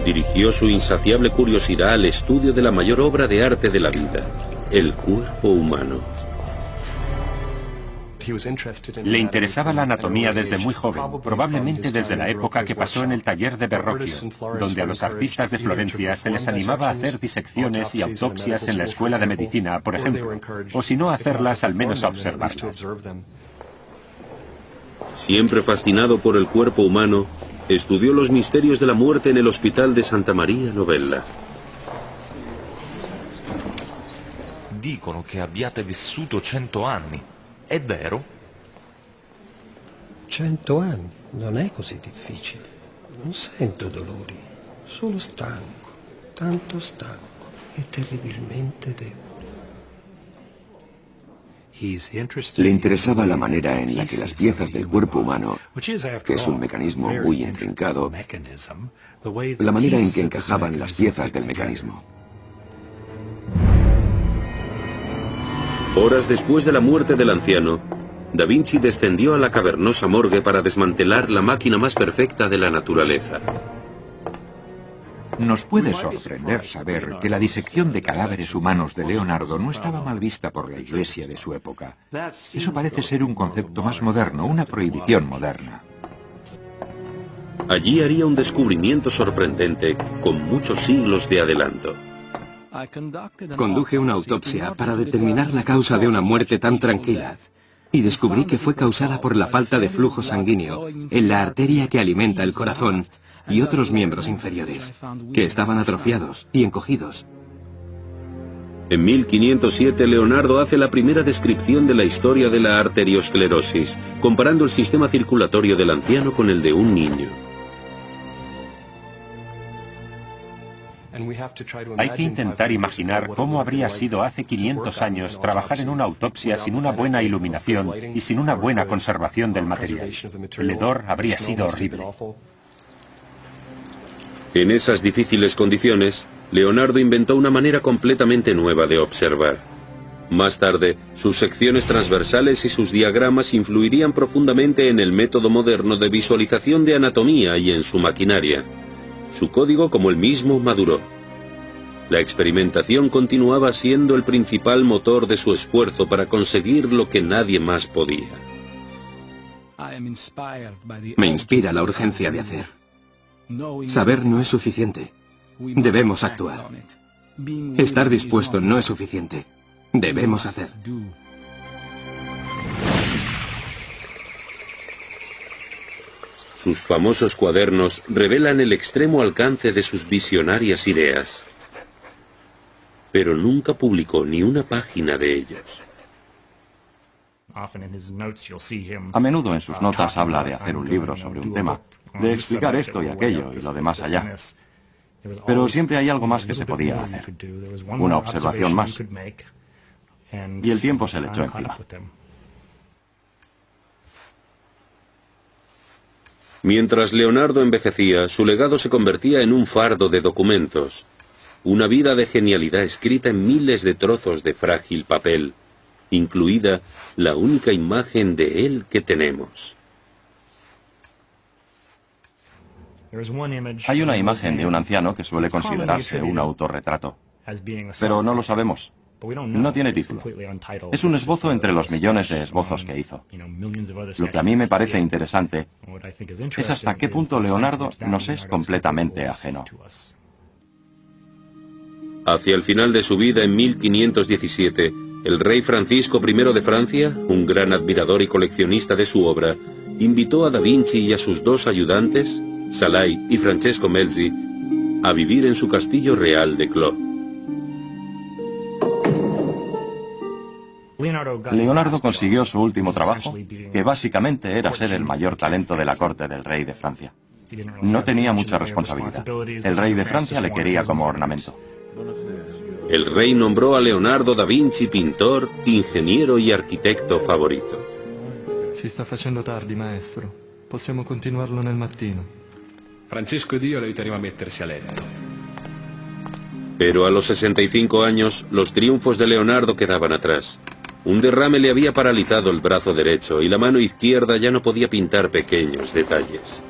Speaker 1: Dirigió su insaciable curiosidad al estudio de la mayor obra de arte de la vida, el cuerpo humano.
Speaker 17: Le interesaba la anatomía desde muy joven, probablemente desde la época que pasó en el taller de Verrocchio, donde a los artistas de Florencia se les animaba a hacer disecciones y autopsias en la escuela de medicina, por ejemplo, o si no hacerlas, al menos a observarlas.
Speaker 1: Siempre fascinado por el cuerpo humano, estudió los misterios de la muerte en el Hospital de Santa Maria Novella.
Speaker 15: Dicono che abbiate vissuto 100 anni. È vero?
Speaker 10: 100 anni? Non è così difficile. Non sento dolori, solo stanco, tanto stanco e terribilmente debole.
Speaker 14: Le interesaba la manera en la que las piezas del cuerpo humano, que es un mecanismo muy intrincado, la manera en que encajaban las piezas del mecanismo.
Speaker 1: Horas después de la muerte del anciano, Da Vinci descendió a la cavernosa morgue para desmantelar la máquina más perfecta de la naturaleza.
Speaker 2: Nos puede sorprender saber que la disección de cadáveres humanos de Leonardo no estaba mal vista por la Iglesia de su época. Eso parece ser un concepto más moderno, una prohibición moderna.
Speaker 1: Allí haría un descubrimiento sorprendente con muchos siglos de adelanto.
Speaker 11: Conduje una autopsia para determinar la causa de una muerte tan tranquila y descubrí que fue causada por la falta de flujo sanguíneo en la arteria que alimenta el corazón y otros miembros inferiores, que estaban atrofiados y encogidos.
Speaker 1: En 1507, Leonardo hace la primera descripción de la historia de la arteriosclerosis, comparando el sistema circulatorio del anciano con el de un niño.
Speaker 17: Hay que intentar imaginar cómo habría sido hace 500 años trabajar en una autopsia sin una buena iluminación y sin una buena conservación del material. El hedor habría sido horrible.
Speaker 1: En esas difíciles condiciones, Leonardo inventó una manera completamente nueva de observar. Más tarde, sus secciones transversales y sus diagramas influirían profundamente en el método moderno de visualización de anatomía y en su maquinaria. Su código, como él mismo, maduró. La experimentación continuaba siendo el principal motor de su esfuerzo para conseguir lo que nadie más podía.
Speaker 11: Me inspira la urgencia de hacer. Saber no es suficiente. Debemos actuar. Estar dispuesto no es suficiente. Debemos hacer.
Speaker 1: Sus famosos cuadernos revelan el extremo alcance de sus visionarias ideas. Pero nunca publicó ni una página de ellos.
Speaker 6: A menudo en sus notas habla de hacer un libro sobre un tema, de explicar esto y aquello y lo demás allá. Pero siempre hay algo más que se podía hacer. Una observación más. Y el tiempo se le echó encima.
Speaker 1: Mientras Leonardo envejecía, su legado se convertía en un fardo de documentos. Una vida de genialidad escrita en miles de trozos de frágil papel, incluida la única imagen de él que tenemos.
Speaker 6: Hay una imagen de un anciano que suele considerarse un autorretrato, pero no lo sabemos. No tiene título. Es un esbozo entre los millones de esbozos que hizo. Lo que a mí me parece interesante es hasta qué punto Leonardo nos es completamente ajeno.
Speaker 1: Hacia el final de su vida, en 1517, el rey Francisco I de Francia, un gran admirador y coleccionista de su obra, invitó a Da Vinci y a sus dos ayudantes, Salai y Francesco Melzi, a vivir en su castillo real de Clos.
Speaker 6: Leonardo consiguió su último trabajo, que básicamente era ser el mayor talento de la corte del rey de Francia. No tenía mucha responsabilidad. El rey de Francia le quería como ornamento.
Speaker 1: El rey nombró a Leonardo da Vinci pintor, ingeniero y arquitecto favorito.
Speaker 7: Si sta facendo tardi, maestro. Possiamo continuarlo nel mattino.
Speaker 8: Francesco ed io le aiuteremo a mettersi a letto.
Speaker 1: Pero a los 65 años, los triunfos de Leonardo quedaban atrás. Un derrame le había paralizado el brazo derecho y la mano izquierda ya no podía pintar pequeños detalles.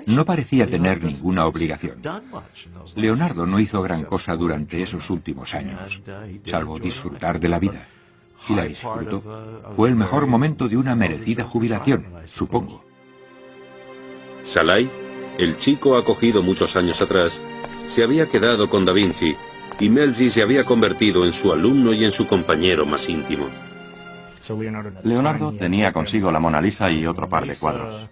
Speaker 2: No parecía tener ninguna obligación. Leonardo no hizo gran cosa durante esos últimos años, salvo disfrutar de la vida. Y la disfrutó. Fue el mejor momento de una merecida jubilación, supongo.
Speaker 1: Salai, el chico acogido muchos años atrás, se había quedado con Da Vinci, y Melzi se había convertido en su alumno y en su compañero más íntimo.
Speaker 6: Leonardo tenía consigo la Mona Lisa y otro par de cuadros.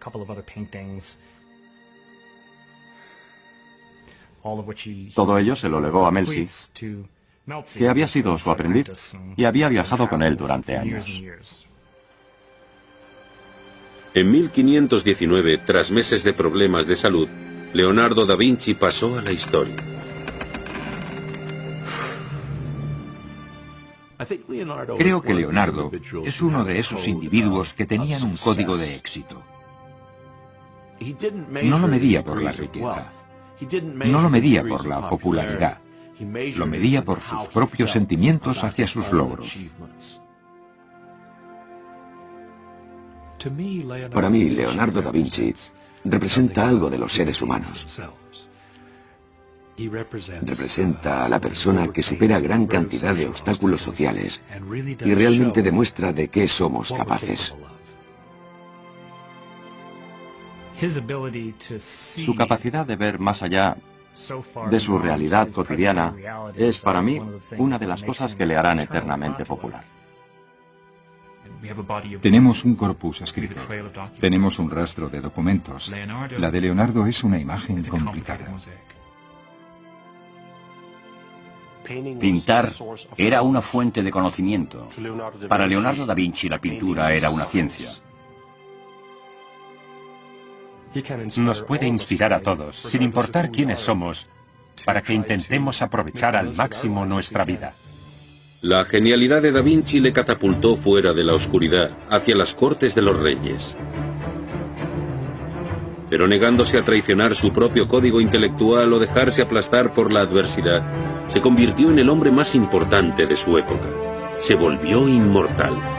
Speaker 6: Todo ello se lo legó a Melzi, que había sido su aprendiz y había viajado con él durante años.
Speaker 1: En 1519, tras meses de problemas de salud, Leonardo da Vinci pasó a la historia.
Speaker 2: Creo que Leonardo es uno de esos individuos que tenían un código de éxito. No lo medía por la riqueza, no lo medía por la popularidad, lo medía por sus propios sentimientos hacia sus logros.
Speaker 14: Para mí, Leonardo da Vinci representa algo de los seres humanos. Representa a la persona que supera gran cantidad de obstáculos sociales y realmente demuestra de qué somos capaces.
Speaker 6: Su capacidad de ver más allá de su realidad cotidiana es para mí una de las cosas que le harán eternamente popular.
Speaker 4: Tenemos un corpus escrito, tenemos un rastro de documentos. La de Leonardo es una imagen complicada.
Speaker 13: Pintar era una fuente de conocimiento. Para Leonardo da Vinci la pintura era una ciencia.
Speaker 17: Nos puede inspirar a todos, sin importar quiénes somos, para que intentemos aprovechar al máximo nuestra vida.
Speaker 1: La genialidad de Da Vinci le catapultó fuera de la oscuridad, hacia las cortes de los reyes. Pero negándose a traicionar su propio código intelectual o dejarse aplastar por la adversidad, se convirtió en el hombre más importante de su época. Se volvió inmortal.